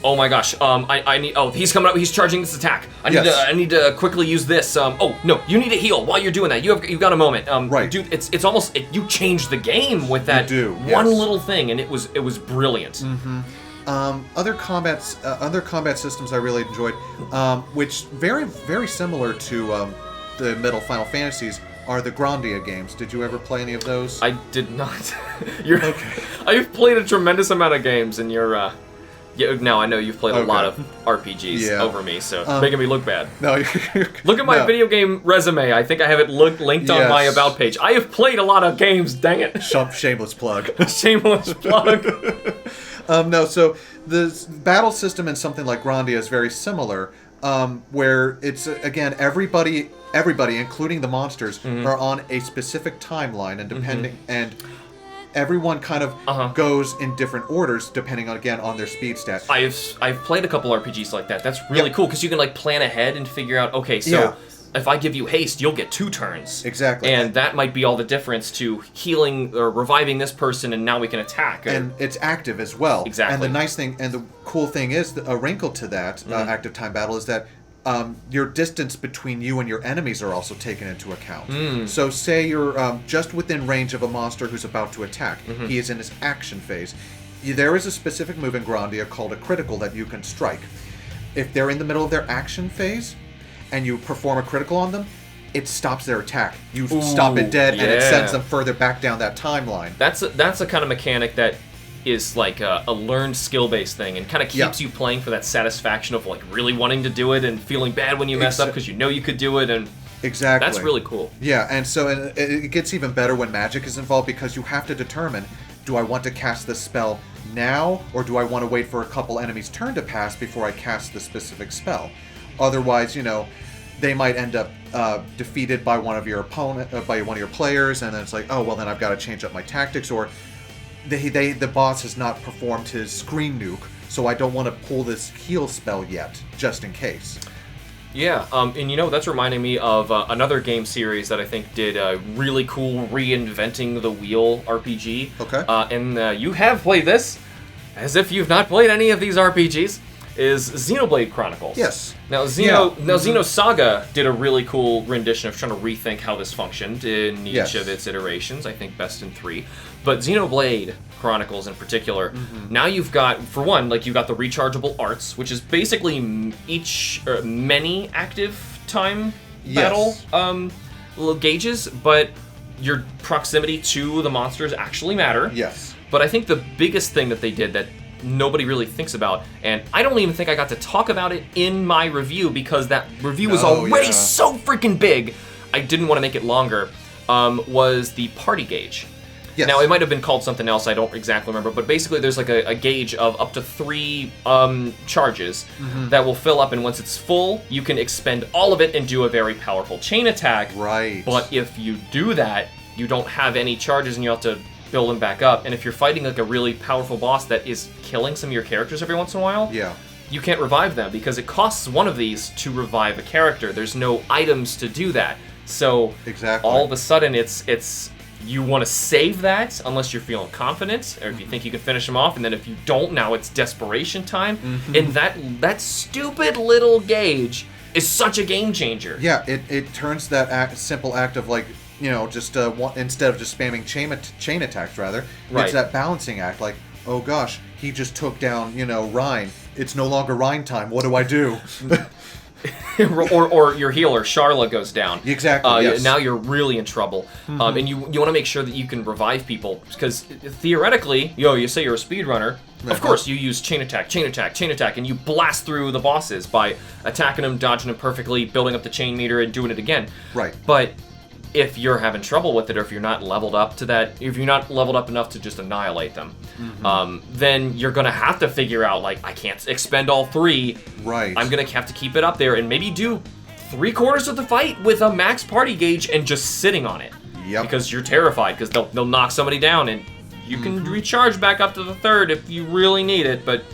oh my gosh, I need, he's coming up, he's charging this attack. I need to quickly use this. Oh no, you need to heal while you're doing that. You've got a moment. Right. Dude, it's almost, you changed the game with that one little thing, and it was brilliant. Other combat systems I really enjoyed, which very, very similar to the middle Final Fantasies, are the Grandia games. Did you ever play any of those? I did not. You're okay. I've played a tremendous amount of games, and you're. Now I know you've played a lot of RPGs over me, so making me look bad. No, look at my video game resume. I think I have it linked on my about page. I have played a lot of games. Dang it! Shameless plug. Shameless plug. No, so the battle system in something like Grandia is very similar, where it's again everybody, including the monsters, are on a specific timeline, and depending and everyone kind of goes in different orders depending on their speed stat. I've played a couple RPGs like that. That's really cool because you can like plan ahead and figure out, okay, so if I give you haste, you'll get 2 turns. Exactly. And that might be all the difference to healing or reviving this person, and now we can attack. And it's active as well. Exactly. And the nice thing and the cool thing is, a wrinkle to that active time battle is that your distance between you and your enemies are also taken into account. So say you're just within range of a monster who's about to attack. He is in his action phase. There is a specific move in Grandia called a critical that you can strike. If they're in the middle of their action phase and you perform a critical on them, it stops their attack. You stop it dead, and it sends them further back down that timeline. That's a kind of mechanic that is like a learned skill-based thing, and kind of keeps you playing for that satisfaction of like really wanting to do it and feeling bad when you mess up because you know you could do it, and exactly, that's really cool. Yeah, and so it gets even better when magic is involved, because you have to determine, do I want to cast this spell now, or do I want to wait for a couple enemies' turn to pass before I cast the specific spell? Otherwise, they might end up defeated by one of your opponent, by one of your players, and then it's like, oh well, then I've got to change up my tactics, or the boss has not performed his screen nuke, so I don't want to pull this heal spell yet, just in case. Yeah, and you know, that's reminding me of another game series that I think did a really cool reinventing the wheel RPG. Okay. And you have played this, as if you've not played any of these RPGs, is Xenoblade Chronicles. Yes. Now, Xenosaga did a really cool rendition of trying to rethink how this functioned in each of its iterations, I think best in 3. But Xenoblade Chronicles in particular, now you've got, for one, like you've got the rechargeable arts, which is basically many active time battle gauges, but your proximity to the monsters actually matter. Yes. But I think the biggest thing that they did that nobody really thinks about, and I don't even think I got to talk about it in my review because that review was already so freaking big, I didn't want to make it longer, was the party gauge. Yes. Now, it might have been called something else, I don't exactly remember, but basically there's like a gauge of up to 3 charges that will fill up, and once it's full, you can expend all of it and do a very powerful chain attack. Right. But if you do that, you don't have any charges and you have to build them back up. And if you're fighting like a really powerful boss that is killing some of your characters every once in a while, you can't revive them because it costs one of these to revive a character. There's no items to do that. So all of a sudden it's you want to save that unless you're feeling confident or if you think you can finish them off, and then if you don't, now it's desperation time. And that stupid little gauge is such a game changer. Yeah, it turns that simple act of like, you know, just instead of just spamming chain attacks, rather, it's that balancing act. Like, oh gosh, he just took down, you know, Rhine. It's no longer Rhine time. What do I do? or your healer, Charla, goes down. Exactly, yes. Now you're really in trouble. And you want to make sure that you can revive people, because theoretically, you say you're a speedrunner, of course you use chain attack, and you blast through the bosses by attacking them, dodging them perfectly, building up the chain meter, and doing it again. Right. But if you're having trouble with it, or if you're not leveled up to that, if you're not leveled up enough to just annihilate them, then you're gonna have to figure out, like, I can't expend all 3. Right. I'm gonna have to keep it up there and maybe do 3/4 of the fight with a max party gauge and just sitting on it. Yep. Because you're terrified, because they'll knock somebody down, and you can recharge back up to the 3rd if you really need it. But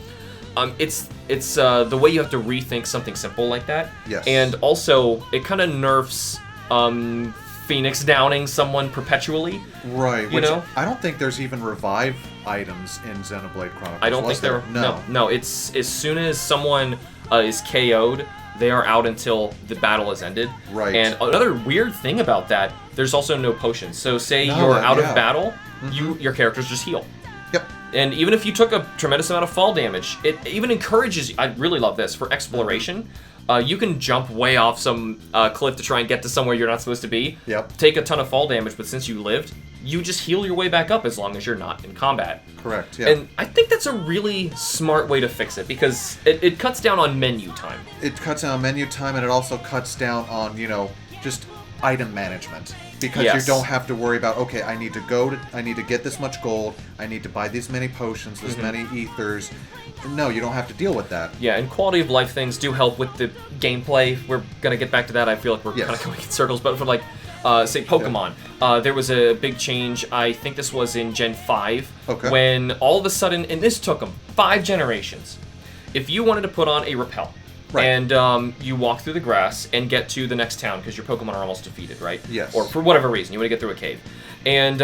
it's the way you have to rethink something simple like that. Yes. And also, it kind of nerfs Phoenix downing someone perpetually. Right. You know? I don't think there's even revive items in Xenoblade Chronicles. I don't think there are. No. It's as soon as someone is KO'd, they are out until the battle has ended. Right. And another weird thing about that, there's also no potions. So say you're out of battle, your characters just heal. Yep. And even if you took a tremendous amount of fall damage, it even encourages you. I really love this for exploration. You can jump way off some cliff to try and get to somewhere you're not supposed to be. Yep. Take a ton of fall damage, but since you lived, you just heal your way back up as long as you're not in combat. Correct, yeah. And I think that's a really smart way to fix it, because it cuts down on menu time. It cuts down on menu time, and it also cuts down on, just item management. Because you don't have to worry about, okay, I need to get this much gold, I need to buy these many potions, this many ethers. No, you don't have to deal with that. Yeah, and quality of life things do help with the gameplay. We're gonna get back to that. I feel like we're kind of going in circles, but for like, say Pokemon, there was a big change. I think this was in Gen 5, when all of a sudden, and this took them 5 generations, if you wanted to put on a repel, and you walk through the grass and get to the next town because your Pokemon are almost defeated, right? Yes. Or for whatever reason, you want to get through a cave. And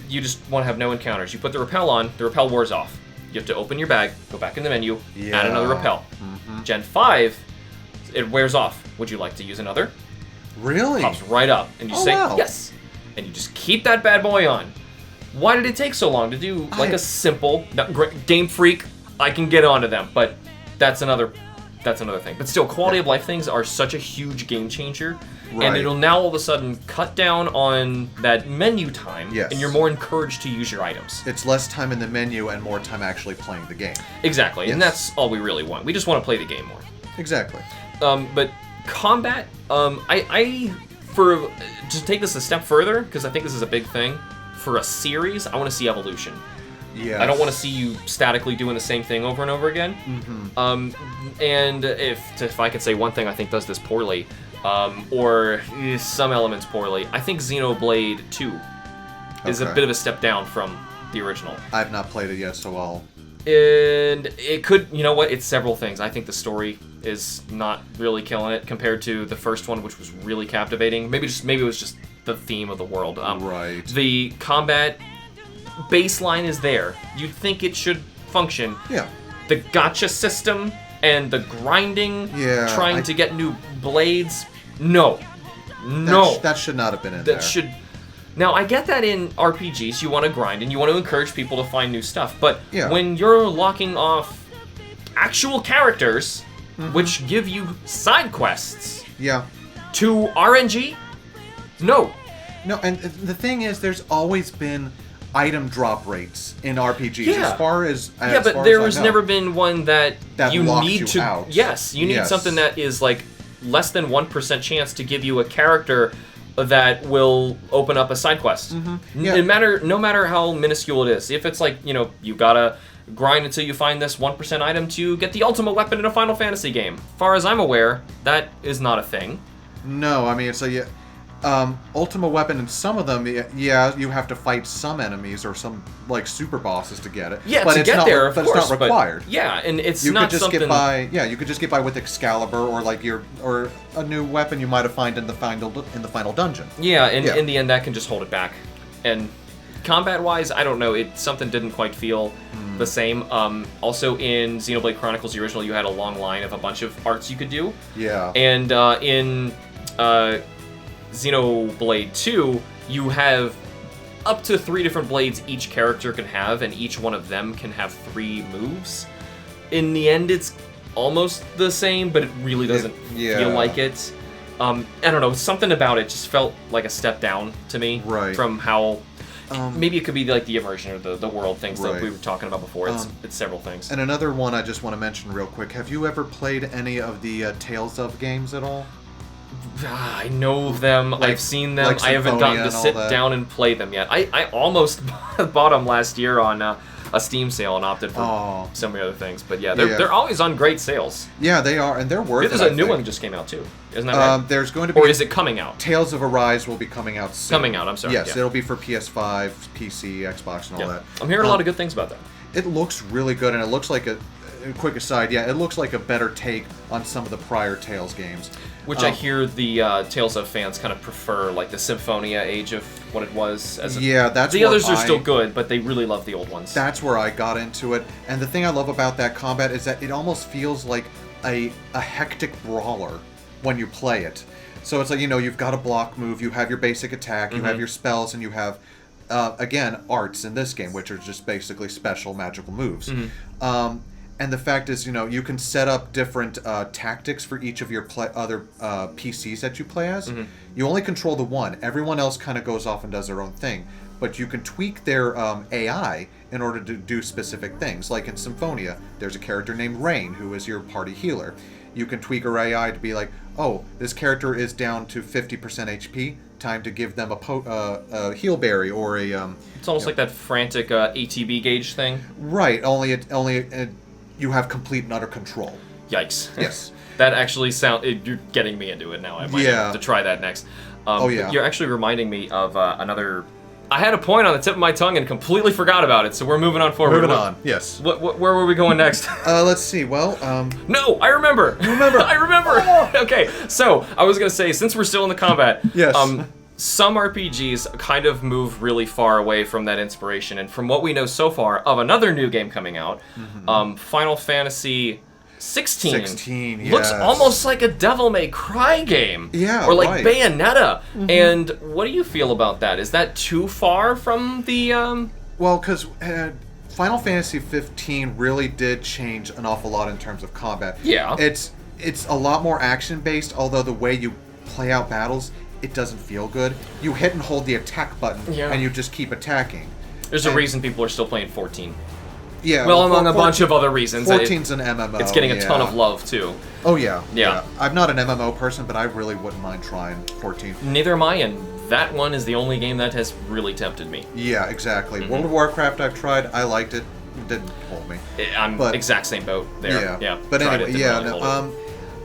you just want to have no encounters. You put the repel on, the repel wears off. You have to open your bag, go back in the menu, add another repel. Gen 5, it wears off. Would you like to use another? Really? Pops right up. And you say, yes. And you just keep that bad boy on. Why did it take so long to do like a simple... Game Freak, I can get onto them, but that's another thing. But still, quality of life things are such a huge game changer. Right. And it'll now all of a sudden cut down on that menu time, and you're more encouraged to use your items. It's less time in the menu and more time actually playing the game. Exactly, and that's all we really want. We just want to play the game more. Exactly. But combat, to take this a step further, because I think this is a big thing, for a series, I want to see evolution. Yeah. I don't want to see you statically doing the same thing over and over again. And if I could say one thing I think does this poorly, or some elements poorly, I think Xenoblade 2 is a bit of a step down from the original. I've not played it yet, so I'll... And it could, you know what, it's several things. I think the story is not really killing it compared to the first one, which was really captivating. Maybe it was just the theme of the world. Right. The combat baseline is there. You'd think it should function. Yeah. The gacha system and the grinding, trying to get new blades, no. That should not have been in there. That should... Now, I get that in RPGs, you want to grind and you want to encourage people to find new stuff, but when you're locking off actual characters, which give you side quests, to RNG, no. No, and the thing is, there's always been item drop rates in RPGs, as far as but there has never been one that you need to... out. Yes, you need something that is like less than 1% chance to give you a character that will open up a side quest. No matter how minuscule it is. If it's like, you gotta grind until you find this 1% item to get the ultimate weapon in a Final Fantasy game. Far as I'm aware, that is not a thing. No, I mean, it's a... ultimate weapon in some of them, you have to fight some enemies or some like super bosses to get it. Yeah, but to get there, of course, it's not required. And it's you not could just something. Get by. Yeah, you could just get by with Excalibur or like or a new weapon you might have found in the final dungeon. Yeah, and in the end, that can just hold it back. And combat-wise, I don't know. Something didn't quite feel the same. Also, in Xenoblade Chronicles, the original, you had a long line of a bunch of arts you could do. Yeah. And in Xenoblade 2, you have up to 3 different blades each character can have, and each one of them can have 3 moves. In the end, it's almost the same, but it really doesn't feel like it. I don't know, something about it just felt like a step down to me from how... maybe it could be like the immersion or the world things that we were talking about before. It's several things. And another one I just want to mention real quick. Have you ever played any of the Tales of games at all? I know them. I've seen them. I haven't gotten to sit down and play them yet. I almost bought them last year on a Steam sale and opted for so many other things. But they're always on great sales. Yeah, they are, and they're worth it. There's a new one just came out too. Isn't that right? There's going to be... Or is it coming out? Tales of Arise will be coming out soon. Coming out, I'm sorry. Yes, it'll be for PS5, PC, Xbox, and all that. I'm hearing a lot of good things about that. It looks really good, and it looks like a quick aside, it looks like a better take on some of the prior Tales games. Which I hear the Tales of fans kind of prefer, like the Symphonia age of what it was. That's the others are still good, but they really love the old ones. That's where I got into it, and the thing I love about that combat is that it almost feels like a hectic brawler when you play it. So it's like, you've got a block move, you have your basic attack, you have your spells, and you have, again, arts in this game, which are just basically special magical moves. And the fact is, you can set up different tactics for each of your other PCs that you play as. You only control the one. Everyone else kind of goes off and does their own thing. But you can tweak their AI in order to do specific things. Like in Symphonia, there's a character named Rain, who is your party healer. You can tweak her AI to be like, oh, this character is down to 50% HP. Time to give them a heal berry or a... it's almost like that frantic ATB gauge thing. Right, only you have complete and utter control. Yikes. Yes. That actually you're getting me into it now. I might have to try that next. You're actually reminding me of another... I had a point on the tip of my tongue and completely forgot about it, so we're moving on forward. Moving on, yes. Where were we going next? Let's see, well, No, I remember! You remember? I remember! Oh. Okay, so, I was gonna say, since we're still in the combat... Yes. Some RPGs kind of move really far away from that inspiration, and from what we know so far of another new game coming out, Final Fantasy 16 looks almost like a Devil May Cry game. Yeah, or like Bayonetta. And what do you feel about that? Is that too far from the... Well, because Final Fantasy 15 really did change an awful lot in terms of combat. Yeah. It's a lot more action-based, although the way you play out battles... it doesn't feel good. You hit and hold the attack button, and you just keep attacking. There's a reason people are still playing 14. Yeah. Well, among a bunch of other reasons. 14's an MMO. It's getting a ton of love, too. Oh, yeah. Yeah. I'm not an MMO person, but I really woun't mind trying 14. Neither am I, and that one is the only game that has really tempted me. Yeah, exactly. World of Warcraft I've tried. I liked it. It didn't hold me. I'm exact same boat there. Yeah. But anyway,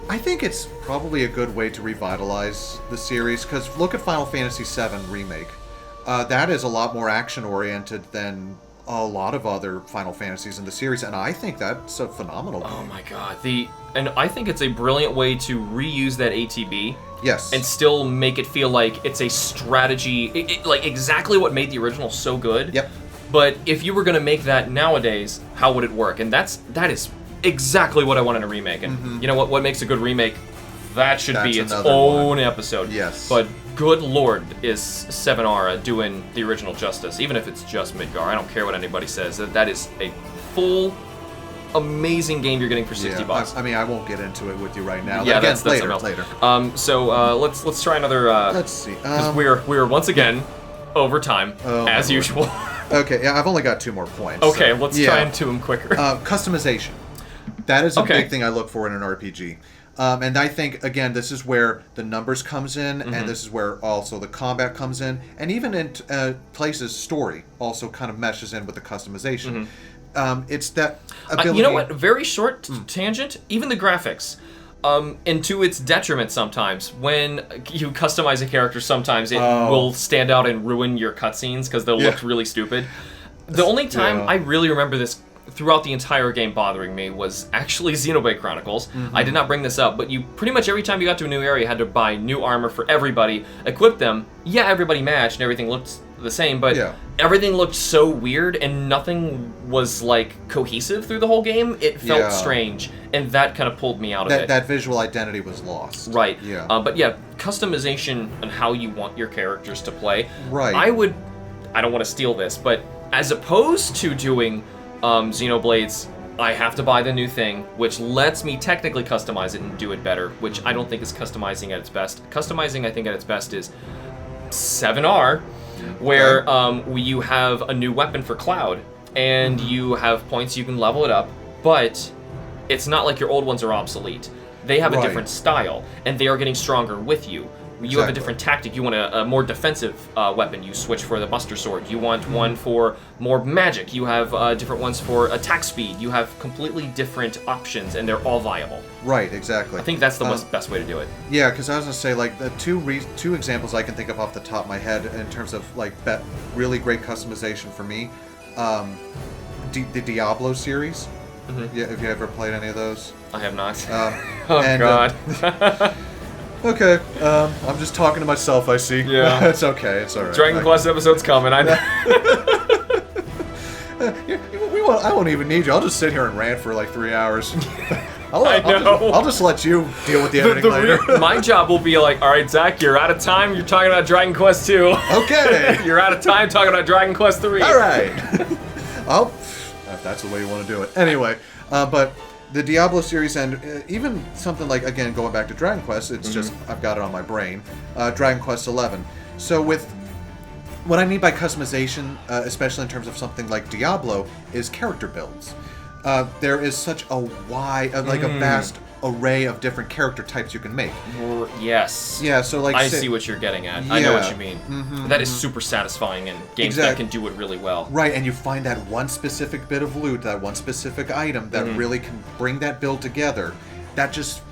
I think it's probably a good way to revitalize the series, because look at Final Fantasy VII Remake. That is a lot more action-oriented than a lot of other Final Fantasies in the series, and I think that's a phenomenal game. Oh my god. And I think it's a brilliant way to reuse that ATB. Yes. And still make it feel like it's a strategy, like exactly what made the original so good. Yep. But if you were going to make that nowadays, how would it work? And that is exactly what I want in a remake. And you know what makes a good remake? That should be its own episode. Yes. But good lord, is 7R doing the original justice, even if it's just Midgar. I don't care what anybody says. That is a full, amazing game you're getting for $60. I mean, I won't get into it with you right now. Yeah, Again, that's later. So let's try another. Let's see. Because we're once again over time as usual. Okay, yeah, I've only got 2 more points. Okay, let's try and do them quicker. Customization. That is a big thing I look for in an RPG. And I think, again, this is where the numbers comes in, and this is where also the combat comes in, and even in places, story also kind of meshes in with the customization. It's that ability... you know what? Very short tangent. Even the graphics. And to its detriment sometimes, when you customize a character, sometimes it will stand out and ruin your cutscenes because they'll look really stupid. The only time I really remember this throughout the entire game bothering me was actually Xenoblade Chronicles. I did not bring this up, but you pretty much every time you got to a new area, you had to buy new armor for everybody, equip them. Yeah, everybody matched and everything looked the same, but everything looked so weird and nothing was like cohesive through the whole game. It felt strange, and that kind of pulled me out of it. That visual identity was lost. Right. Yeah. But yeah, customization and how you want your characters to play. Right. I don't want to steal this, but as opposed to doing Xenoblades, I have to buy the new thing, which lets me technically customize it and do it better, which I don't think is customizing at its best. Customizing, I think, at its best is 7R, where you have a new weapon for Cloud, and you have points you can level it up, but it's not like your old ones are obsolete. They have a different style, and they are getting stronger with you. You have a different tactic. You want a more defensive weapon. You switch for the Buster Sword. You want one for more magic. You have different ones for attack speed. You have completely different options, and they're all viable. Right, exactly. I think that's the best way to do it. Yeah, because I was going to say, like, the two examples I can think of off the top of my head in terms of, like, really great customization for me, the Diablo series. Yeah, have you ever played any of those? I have not. Oh, God. Okay, I'm just talking to myself, I see. Yeah. It's okay, it's alright. Dragon Quest episode's coming, I know. I won't even need you. I'll just sit here and rant for like 3 hours. I'll just let you deal with the editing later. My job will be like, alright, Zach, you're out of time. You're talking about Dragon Quest 2. Okay. You're out of time talking about Dragon Quest 3. Alright. If that's the way you want to do it. Anyway, but the Diablo series, and even something like, again, going back to Dragon Quest, it's just, I've got it on my brain, Dragon Quest 11. So with, what I mean by customization, especially in terms of something like Diablo, is character builds. There is such a wide, a vast array of different character types you can make. Yes. Yeah, so like... I see what you're getting at. I know what you mean. That is super satisfying in games that can do it really well. Right, and you find that one specific bit of loot, that one specific item that really can bring that build together. That just...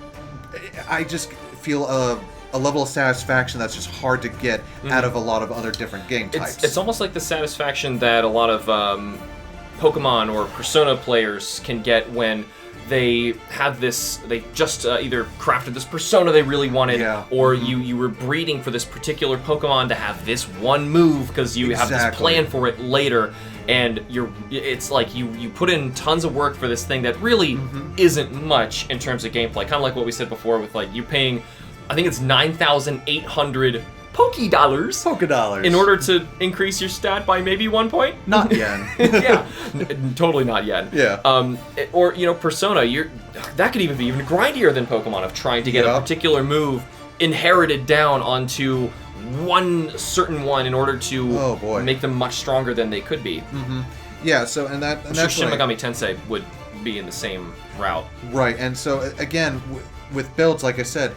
I just feel a level of satisfaction that's just hard to get out of a lot of other different game types. It's almost like the satisfaction that a lot of Pokemon or Persona players can get when they have this, they just either crafted this persona they really wanted, or you were breeding for this particular Pokemon to have this one move because you have this plan for it later, and it's like you put in tons of work for this thing that really isn't much in terms of gameplay. Kind of like what we said before with like you paying, I think it's 9,800 Pokédollars in order to increase your stat by maybe 1 point. Not yen. Yeah, totally not yen. Yeah. Or Persona, that could even be even grindier than Pokemon of trying to get a particular move inherited down onto one certain one in order to make them much stronger than they could be. Yeah. So and that's Shin Megami Tensei would be in the same route. Right. And so again, with builds, like I said,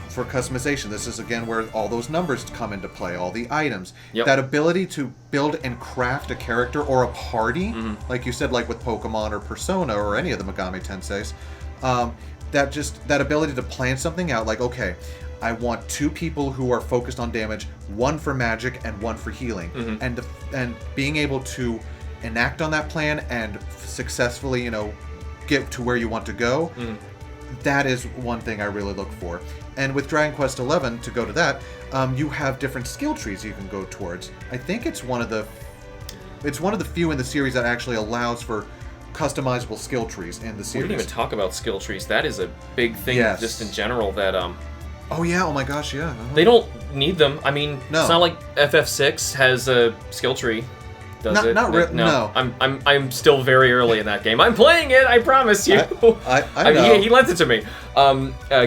for customization, this is again where all those numbers come into play, all the items. That ability to build and craft a character or a party, like you said, like with Pokemon or Persona or any of the Megami Tenseis, that ability to plan something out, like, okay, I want 2 people who are focused on damage, 1 for magic and 1 for healing, and being able to enact on that plan and successfully, get to where you want to go. That is one thing I really look for. And with Dragon Quest XI, to go to that, you have different skill trees you can go towards. I think it's one of the few in the series that actually allows for customizable skill trees in the series. We didn't even talk about skill trees. That is a big thing just in general that Oh yeah, oh my gosh, yeah. They don't need them. I mean, No. it's not like FF6 has a skill tree. Does it? No. I'm still very early in that game. I'm playing it, I promise you. I know. He lent it to me.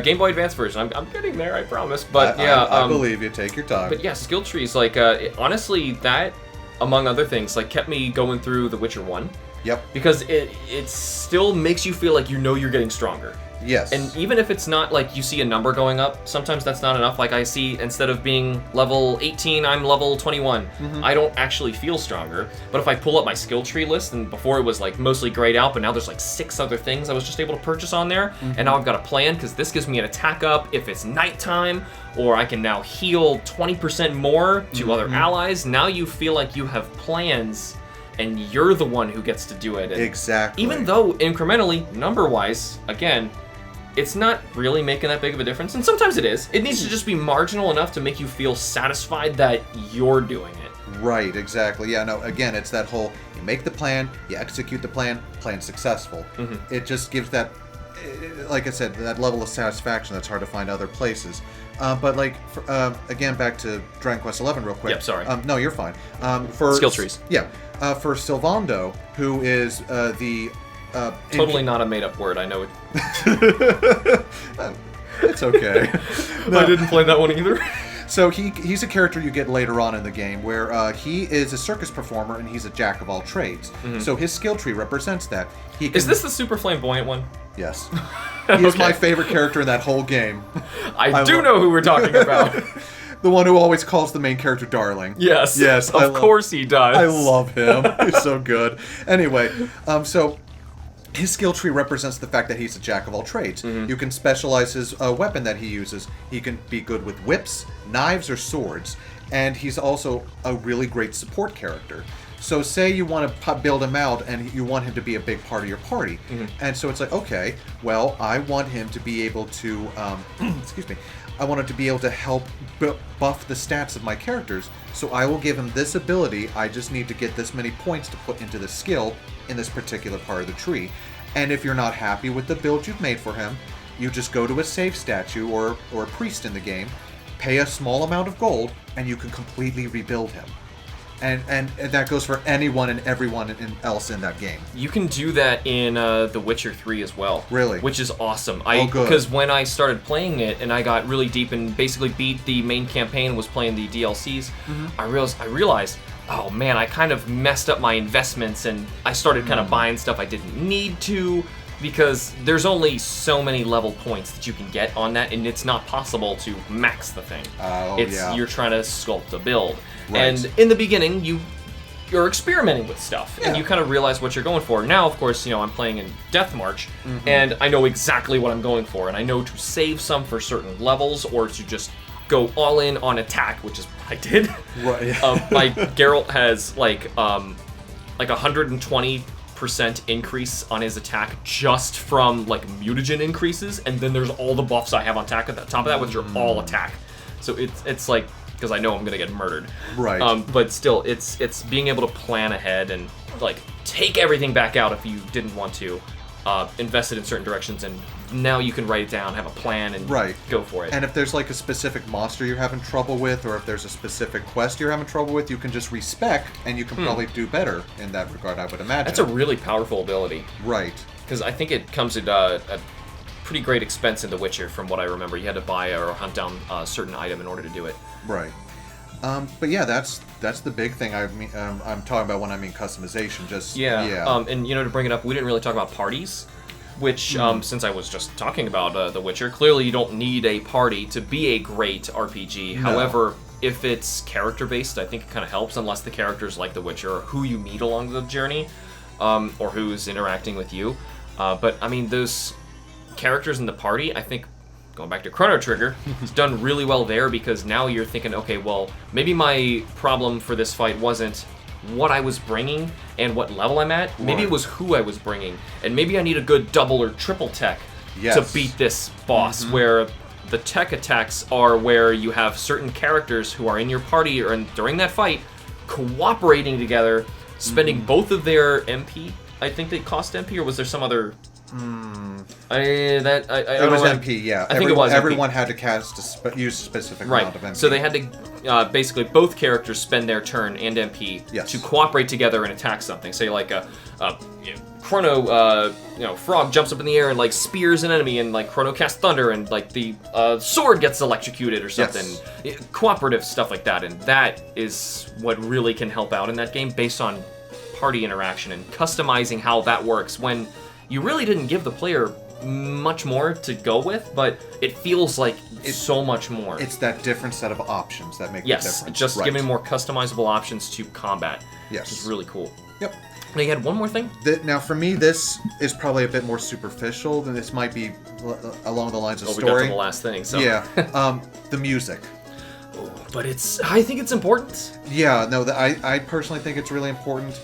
Game Boy Advance version. I'm getting there, I promise. But I believe you. Take your time. But yeah, skill trees, like, honestly, that, among other things, like, kept me going through The Witcher 1. Yep. Because it still makes you feel like you're getting stronger. Yes. And even if it's not like you see a number going up, sometimes that's not enough. Like I see, instead of being level 18, I'm level 21. I don't actually feel stronger. But if I pull up my skill tree list, and before it was like mostly grayed out, but now there's like 6 other things I was just able to purchase on there. And now I've got a plan, because this gives me an attack up if it's nighttime, or I can now heal 20% more to other allies. Now you feel like you have plans, and you're the one who gets to do it. And exactly. even though incrementally, number-wise, again, it's not really making that big of a difference, and sometimes it is. It needs to just be marginal enough to make you feel satisfied that you're doing it. Right, exactly. Yeah, no, again, it's that whole, you make the plan, you execute the plan successful. It just gives that, like I said, that level of satisfaction that's hard to find other places. But like, again, back to Dragon Quest XI real quick. Yep, sorry. No, you're fine. For skill trees. Yeah. For Sylvando, who is the... totally not a made-up word, I know it. It's okay. No. I didn't play that one either. So he's a character you get later on in the game, where he is a circus performer and he's a jack of all trades. So his skill tree represents that. Is this the super flamboyant one? Yes. He is my favorite character in that whole game. I do know who we're talking about. The one who always calls the main character darling. Yes. Yes. Of course he does. I love him. He's so good. Anyway, so his skill tree represents the fact that he's a jack of all trades. You can specialize his weapon that he uses. He can be good with whips, knives, or swords. And he's also a really great support character. So say you want to build him out and you want him to be a big part of your party. And so it's like, okay, well, I want him to be able to, excuse me, I want him to be able to help buff the stats of my characters. So I will give him this ability. I just need to get this many points to put into the skill in this particular part of the tree. And if you're not happy with the build you've made for him, you just go to a save statue or a priest in the game, pay a small amount of gold, and you can completely rebuild him. And that goes for anyone and everyone else in that game. You can do that in The Witcher 3 as well. Really? Which is awesome. Good. Because when I started playing it and I got really deep and basically beat the main campaign and was playing the DLCs, I realized, oh man, I kind of messed up my investments and I started kind of buying stuff I didn't need to, because there's only so many level points that you can get on that, and it's not possible to max the thing. You're trying to sculpt a build. Right. And in the beginning, you're experimenting with stuff, and you kind of realize what you're going for. Now, of course, I'm playing in Death March, and I know exactly what I'm going for, and I know to save some for certain levels, or to just go all in on attack, which is what I did. Right. My Geralt has like 120% increase on his attack just from like mutagen increases, and then there's all the buffs I have on attack at the top of that, which are all attack. So it's like, because I know I'm gonna get murdered. Right. But still, it's being able to plan ahead and like take everything back out if you didn't want to, invest it in certain directions, and now you can write it down, have a plan, and go for it. And if there's like a specific monster you're having trouble with, or if there's a specific quest you're having trouble with, you can just respec, and you can probably do better in that regard, I would imagine. That's a really powerful ability. Right. Because I think it comes at a pretty great expense in The Witcher, from what I remember. You had to buy or hunt down a certain item in order to do it. Right. But yeah, that's the big thing I'm talking about when I mean customization. Just and to bring it up, we didn't really talk about parties, which since I was just talking about The Witcher, clearly you don't need a party to be a great RPG. No. However, if it's character based, I think it kind of helps, unless the characters like The Witcher or who you meet along the journey, or who's interacting with you. But I mean, those characters in the party, I think, going back to Chrono Trigger, it's done really well there, because now you're thinking, okay, well, maybe my problem for this fight wasn't what I was bringing and what level I'm at. Maybe Right. it was who I was bringing, and maybe I need a good double or triple tech Yes. to beat this boss, where the tech attacks are where you have certain characters who are in your party or during that fight cooperating together, spending both of their MP. I think they cost MP, or was there some other... It was MP, yeah. I think it was MP. Everyone had to use a specific amount of MP. So they had to basically both characters spend their turn and MP Yes. to cooperate together and attack something. Say like a Chrono, frog jumps up in the air and like spears an enemy, and like Chrono casts thunder, and like the sword gets electrocuted or something. Yes. Cooperative stuff like that, and that is what really can help out in that game based on party interaction and customizing how that works when you really didn't give the player much more to go with, but it feels like it's so much more. It's that different set of options that make the Yes, difference. just Right. giving more customizable options to combat. Yes. Which is really cool. Yep. Now you had one more thing? Now, for me, this is probably a bit more superficial, and this might be along the lines of We got story. to the last thing, so. Yeah, the music. But I think it's important. Yeah, no, I personally think it's really important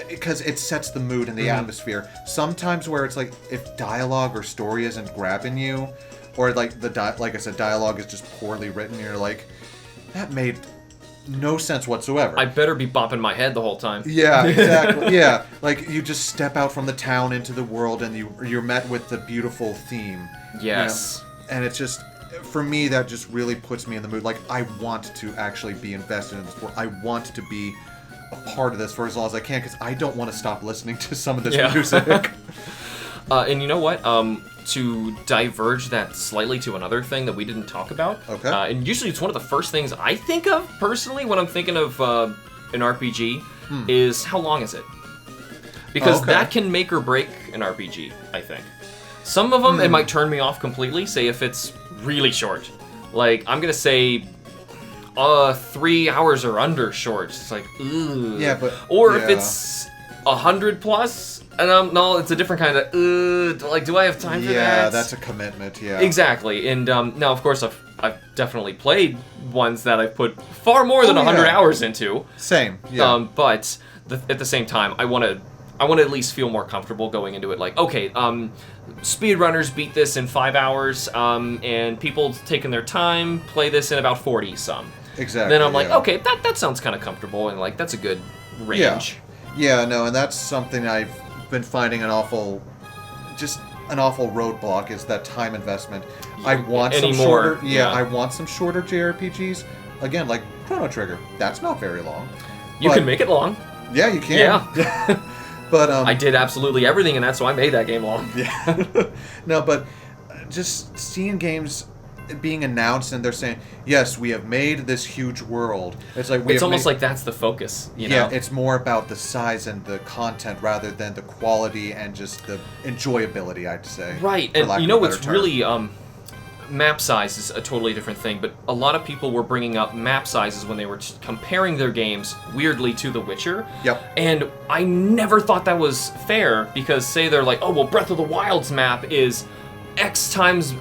because it sets the mood and the atmosphere. Sometimes where it's like if dialogue or story isn't grabbing you, or like like I said, dialogue is just poorly written, you're like, that made no sense whatsoever. I better be bopping my head the whole time. Yeah, exactly. Yeah, like you just step out from the town into the world, and you're met with the beautiful theme. Yes. And it's just, for me, that just really puts me in the mood. Like, I want to actually be invested in this world. I want to be a part of this for as long as I can, because I don't want to stop listening to some of this music. And you know what? To diverge that slightly to another thing that we didn't talk about. Okay. And usually it's one of the first things I think of, personally, when I'm thinking of an RPG, is how long is it? Because that can make or break an RPG, I think. Some of them, it might turn me off completely, say if it's really short. Like, I'm going to say 3 hours or under short. It's like, ooh. Yeah, but... Or if it's 100 plus, and no, it's a different kind of, like, do I have time for that? Yeah, that's a commitment, yeah. Exactly. And now, of course, I've definitely played ones that I've put far more than 100 hours into. Same, yeah. But at the same time, I want to at least feel more comfortable going into it. Like, okay, speedrunners beat this in 5 hours, and people taking their time play this in about 40 some. Exactly. Then I'm like, okay, that sounds kind of comfortable, and like that's a good range. Yeah, no, and that's something I've been finding an awful roadblock is that time investment. I want some shorter. Yeah, I want some shorter JRPGs. Again, like Chrono Trigger. That's not very long. You can make it long. Yeah, you can. Yeah. But I did absolutely everything in that, so I made that game long. Yeah. No, but just seeing games being announced and they're saying, yes, we have made this huge world. It's like it's almost like that's the focus, you know? Yeah, it's more about the size and the content rather than the quality and just the enjoyability, I'd say. Right, and you know what's really map size is a totally different thing, but a lot of people were bringing up map sizes when they were comparing their games, weirdly, to The Witcher. Yep. And I never thought that was fair, because say they're like, oh, well, Breath of the Wild's map is X times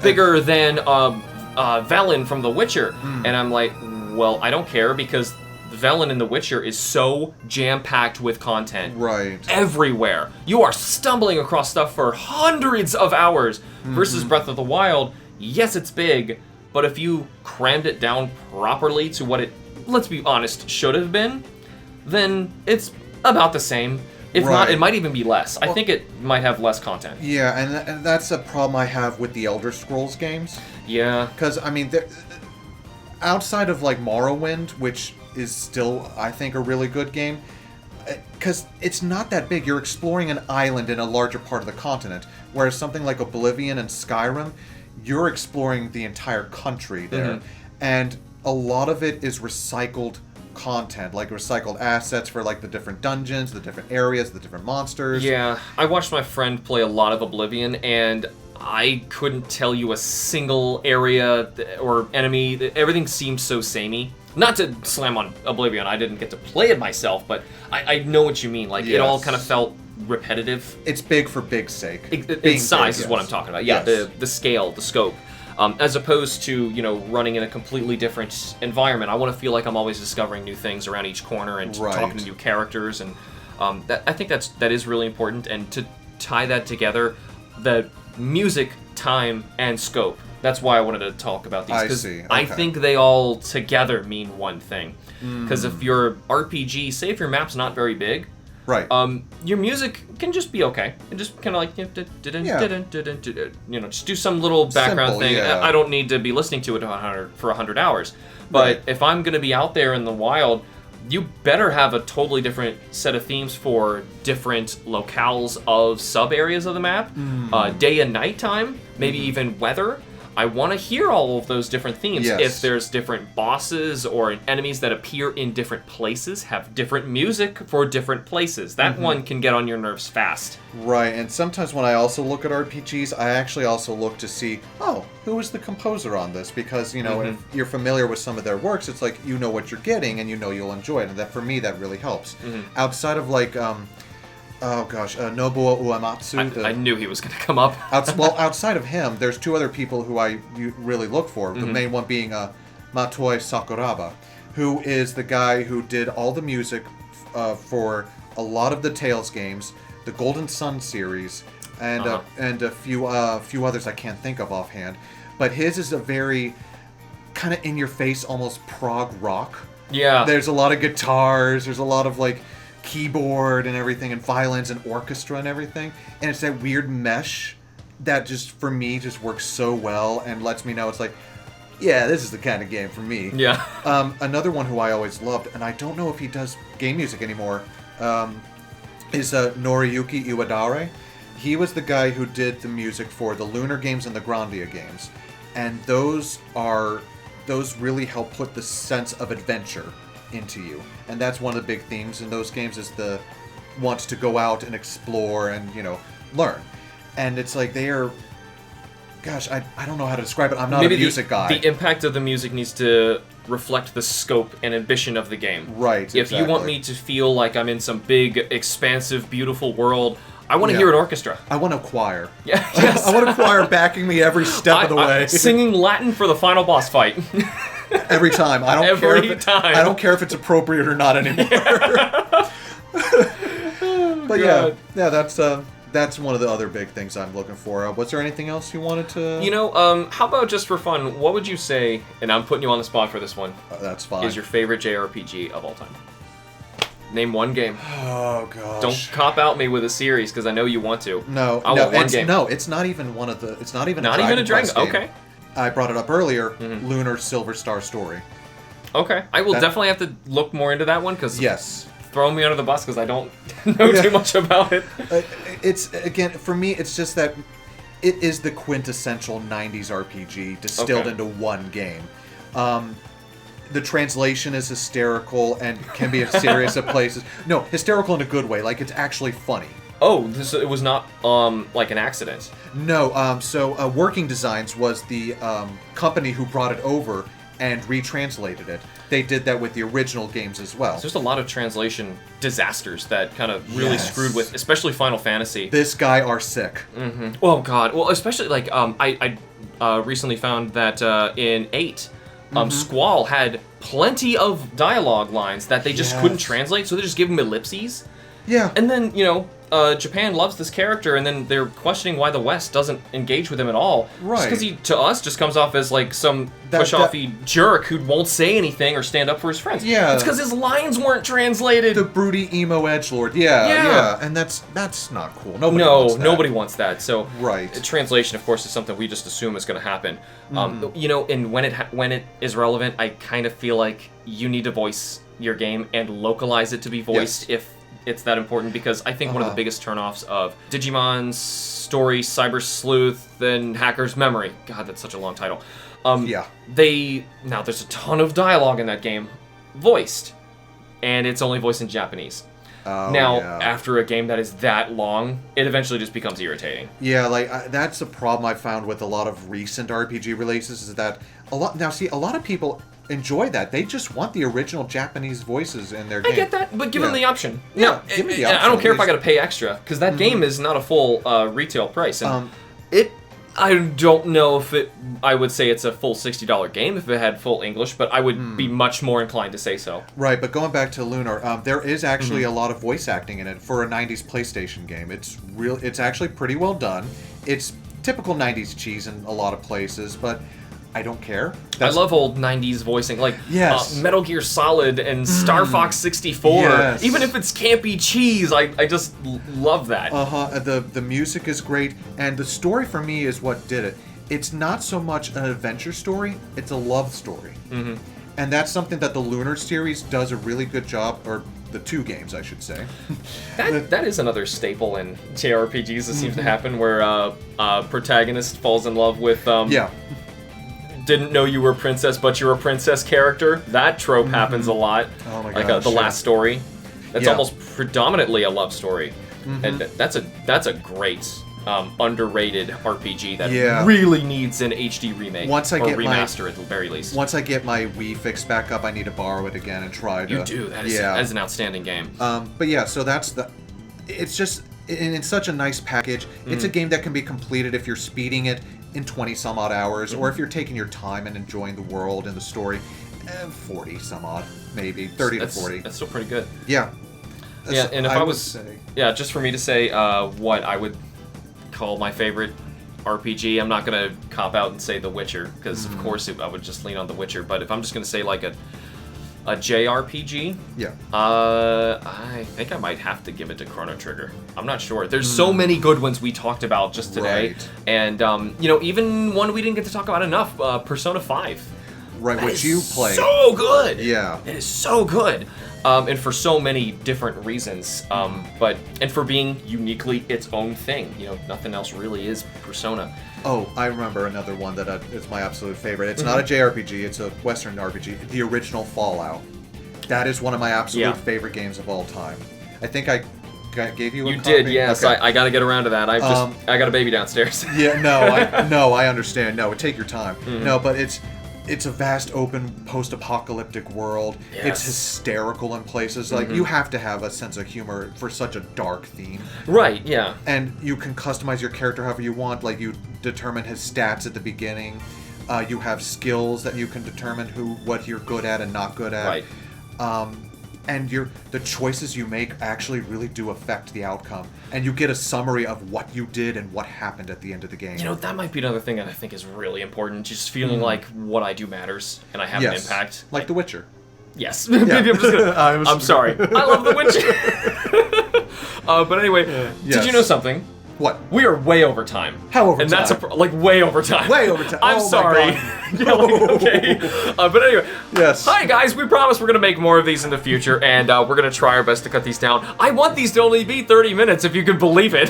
bigger than Velen from The Witcher. And I'm like, well, I don't care, because Velen in The Witcher is so jam-packed with content. Right. Everywhere. You are stumbling across stuff for hundreds of hours. Versus Breath of the Wild, yes, it's big, but if you crammed it down properly to what it, let's be honest, should have been, then it's about the same. If not, it might even be less. I think it might have less content. Yeah, and that's a problem I have with the Elder Scrolls games. Yeah. Because, I mean, outside of, like, Morrowind, which is still, I think, a really good game, because it's not that big. You're exploring an island in a larger part of the continent, whereas something like Oblivion and Skyrim, you're exploring the entire country there. And a lot of it is recycled content, like recycled assets for like the different dungeons, the different areas, the different monsters. Yeah, I watched my friend play a lot of Oblivion, and I couldn't tell you a single area or enemy. Everything seemed so samey. Not to slam on Oblivion, I didn't get to play it myself, but I know what you mean. Like, it all kind of felt repetitive. It's big for big's sake. Its size is what I'm talking about. Yeah, the scale, the scope. as opposed to, you know, running in a completely different environment. I want to feel like I'm always discovering new things around each corner and talking to new characters, and I think that is really important. And to tie that together, the music, time, and scope. That's why I wanted to talk about these. I see. Okay. I think they all together mean one thing. Because if your RPG, say if your map's not very big, right, your music can just be okay. And just kind of like, you know, just do some little background thing. Yeah. I don't need to be listening to it for 100 hours. But if I'm going to be out there in the wild, you better have a totally different set of themes for different locales of sub-areas of the map. Day and night time, maybe even weather. I want to hear all of those different themes. Yes. If there's different bosses or enemies that appear in different places, have different music for different places. That one can get on your nerves fast. Right, and sometimes when I also look at RPGs, I actually also look to see, oh, who is the composer on this? Because, you know, if you're familiar with some of their works, it's like you know what you're getting and you know you'll enjoy it. And that, for me, that really helps. Outside of, like, Nobuo Uematsu. I knew he was going to come up. Outside of him, there's two other people who I really look for. The main one being Matoi Sakuraba, who is the guy who did all the music for a lot of the Tales games, the Golden Sun series, and a few others I can't think of offhand. But his is a very kind of in-your-face, almost prog rock. Yeah. There's a lot of guitars. There's a lot of like keyboard and everything, and violins and orchestra and everything, and it's that weird mesh that just for me just works so well and lets me know it's like, yeah, this is the kind of game for me. Yeah. Another one who I always loved, and I don't know if he does game music anymore, is Noriyuki Iwadare. He was the guy who did the music for the Lunar games and the Grandia games, and those really help put the sense of adventure into you, and that's one of the big themes in those games, is the wants to go out and explore and, you know, learn. And it's like they are, gosh, I don't know how to describe it. I'm not a music guy. The impact of the music needs to reflect the scope and ambition of the game. Right. If you want me to feel like I'm in some big, expansive, beautiful world, I want to hear an orchestra. I want a choir. Yeah. Yes. I want a choir backing me every step of the way. Singing Latin for the final boss fight. Every time. I don't care if it's appropriate or not anymore. But that's one of the other big things I'm looking for. Was there anything else you wanted to? You know, how about just for fun, what would you say, and I'm putting you on the spot for this one. That's fine. Is your favorite JRPG of all time? Name one game. Oh gosh. Don't cop out me with a series, because I know you want to. I want one game. No, it's not even one of the. It's not even. Not even a Dragon. Game. Okay. I brought it up earlier. Lunar Silver Star Story. Okay, I will definitely have to look more into that one, because throw me under the bus because I don't know too much about it. It's, again, for me, it's just that it is the quintessential 90s RPG distilled into one game. The translation is hysterical and can be serious at places. No, hysterical in a good way, like it's actually funny. Oh, it was not like an accident. No, so Working Designs was the company who brought it over and retranslated it. They did that with the original games as well. There's a lot of translation disasters that kind of really screwed with, especially Final Fantasy. This guy are sick. Oh God! Well, especially like I recently found that in 8, Squall had plenty of dialogue lines that they just couldn't translate, so they just give him ellipses. Yeah. And then, you know, Japan loves this character, and then they're questioning why the West doesn't engage with him at all. Right. Just because he, to us, just comes off as like some push-offy jerk who won't say anything or stand up for his friends. Yeah. It's because his lines weren't translated. The broody emo edgelord. Yeah. And that's not cool. Nobody wants that. So translation, of course, is something we just assume is going to happen. You know, and when it is relevant, I kind of feel like you need to voice your game and localize it to be voiced if it's that important, because I think one of the biggest turnoffs of Digimon's Story, Cyber Sleuth, and Hacker's Memory. God, that's such a long title. Now there's a ton of dialogue in that game, voiced, and it's only voiced in Japanese. After a game that is that long, it eventually just becomes irritating. Yeah, like that's a problem I found with a lot of recent RPG releases, is that a lot of people enjoy that. They just want the original Japanese voices in their game. I get that, but give them the option. Give me the option. I don't care if I gotta pay extra, because that game is not a full retail price. And I don't know if I would say it's a full $60 game if it had full English, but I would be much more inclined to say so. Right, but going back to Lunar, there is actually a lot of voice acting in it for a 90s PlayStation game. It's actually pretty well done. It's typical 90s cheese in a lot of places, but I don't care. I love old 90s voicing, like Yes. Metal Gear Solid and Star Fox 64. Yes. Even if it's campy cheese, I just love that. The music is great, and the story for me is what did it. It's not so much an adventure story, it's a love story. And that's something that the Lunar series does a really good job, or the 2 games, I should say. That is another staple in JRPGs that seems to happen, where a protagonist falls in love with didn't know you were a princess, but you're a princess character. That trope happens a lot. Oh my like gosh, The Last Story. That's Yeah. almost predominantly a love story, and that's a great underrated RPG that really needs an HD remake Once I or get remaster at the very least. Once I get my Wii fixed back up, I need to borrow it again and try to. You do. That is an outstanding game. But yeah, so it's just in such a nice package. It's a game that can be completed if you're speeding it in 20 some odd hours, or if you're taking your time and enjoying the world and the story, 40 some odd, maybe 30 to 40. That's still pretty good. Yeah. Yeah, and if I was say, just for me to say what I would call my favorite RPG, I'm not gonna cop out and say The Witcher, because of course I would just lean on The Witcher. But if I'm just gonna say like a JRPG, I think I might have to give it to Chrono Trigger. I'm not sure. There's so many good ones we talked about just today, Right. and even one we didn't get to talk about enough, Persona 5. right, That which is you play. so good. Yeah. It is so good. And for so many different reasons, and for being uniquely its own thing. Nothing else really is Persona. Oh, I remember another one that is my absolute favorite. It's not a JRPG, it's a Western RPG. The original Fallout. That is one of my absolute favorite games of all time. I think I gave you a You copy? did, yes. Okay. I got to get around to that. I got a baby downstairs. Yeah, I understand. No, take your time. No, but it's a vast, open, post-apocalyptic world. Yes. It's hysterical in places. Like, you have to have a sense of humor for such a dark theme. Right, yeah. And you can customize your character however you want. Like, you determine his stats at the beginning. You have skills that you can determine what you're good at and not good at. Right. And the choices you make actually really do affect the outcome. And you get a summary of what you did and what happened at the end of the game. That might be another thing that I think is really important. Just feeling like what I do matters and I have an impact. Like The Witcher. Yes. Maybe I'm just gonna, I'm sorry. I love The Witcher. But anyway, did you know something? What? We are way over time. How over and time? And that's way over time. Way over time. I'm Oh my sorry. God. Yeah, okay. But anyway. Yes. Hi guys, we promise we're going to make more of these in the future, and we're going to try our best to cut these down. I want these to only be 30 minutes, if you can believe it.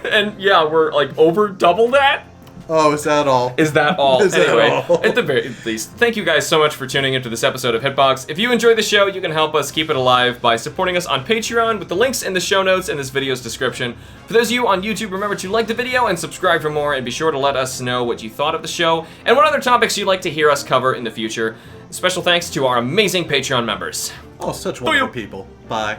And yeah, we're like over double that. Oh, is that all? Is that all? Is that Anyway, all? at the very least, thank you guys so much for tuning into this episode of HITBOX. If you enjoyed the show, you can help us keep it alive by supporting us on Patreon with the links in the show notes and this video's description. For those of you on YouTube, remember to like the video and subscribe for more, and be sure to let us know what you thought of the show and what other topics you'd like to hear us cover in the future. Special thanks to our amazing Patreon members. Oh, such wonderful people. Bye.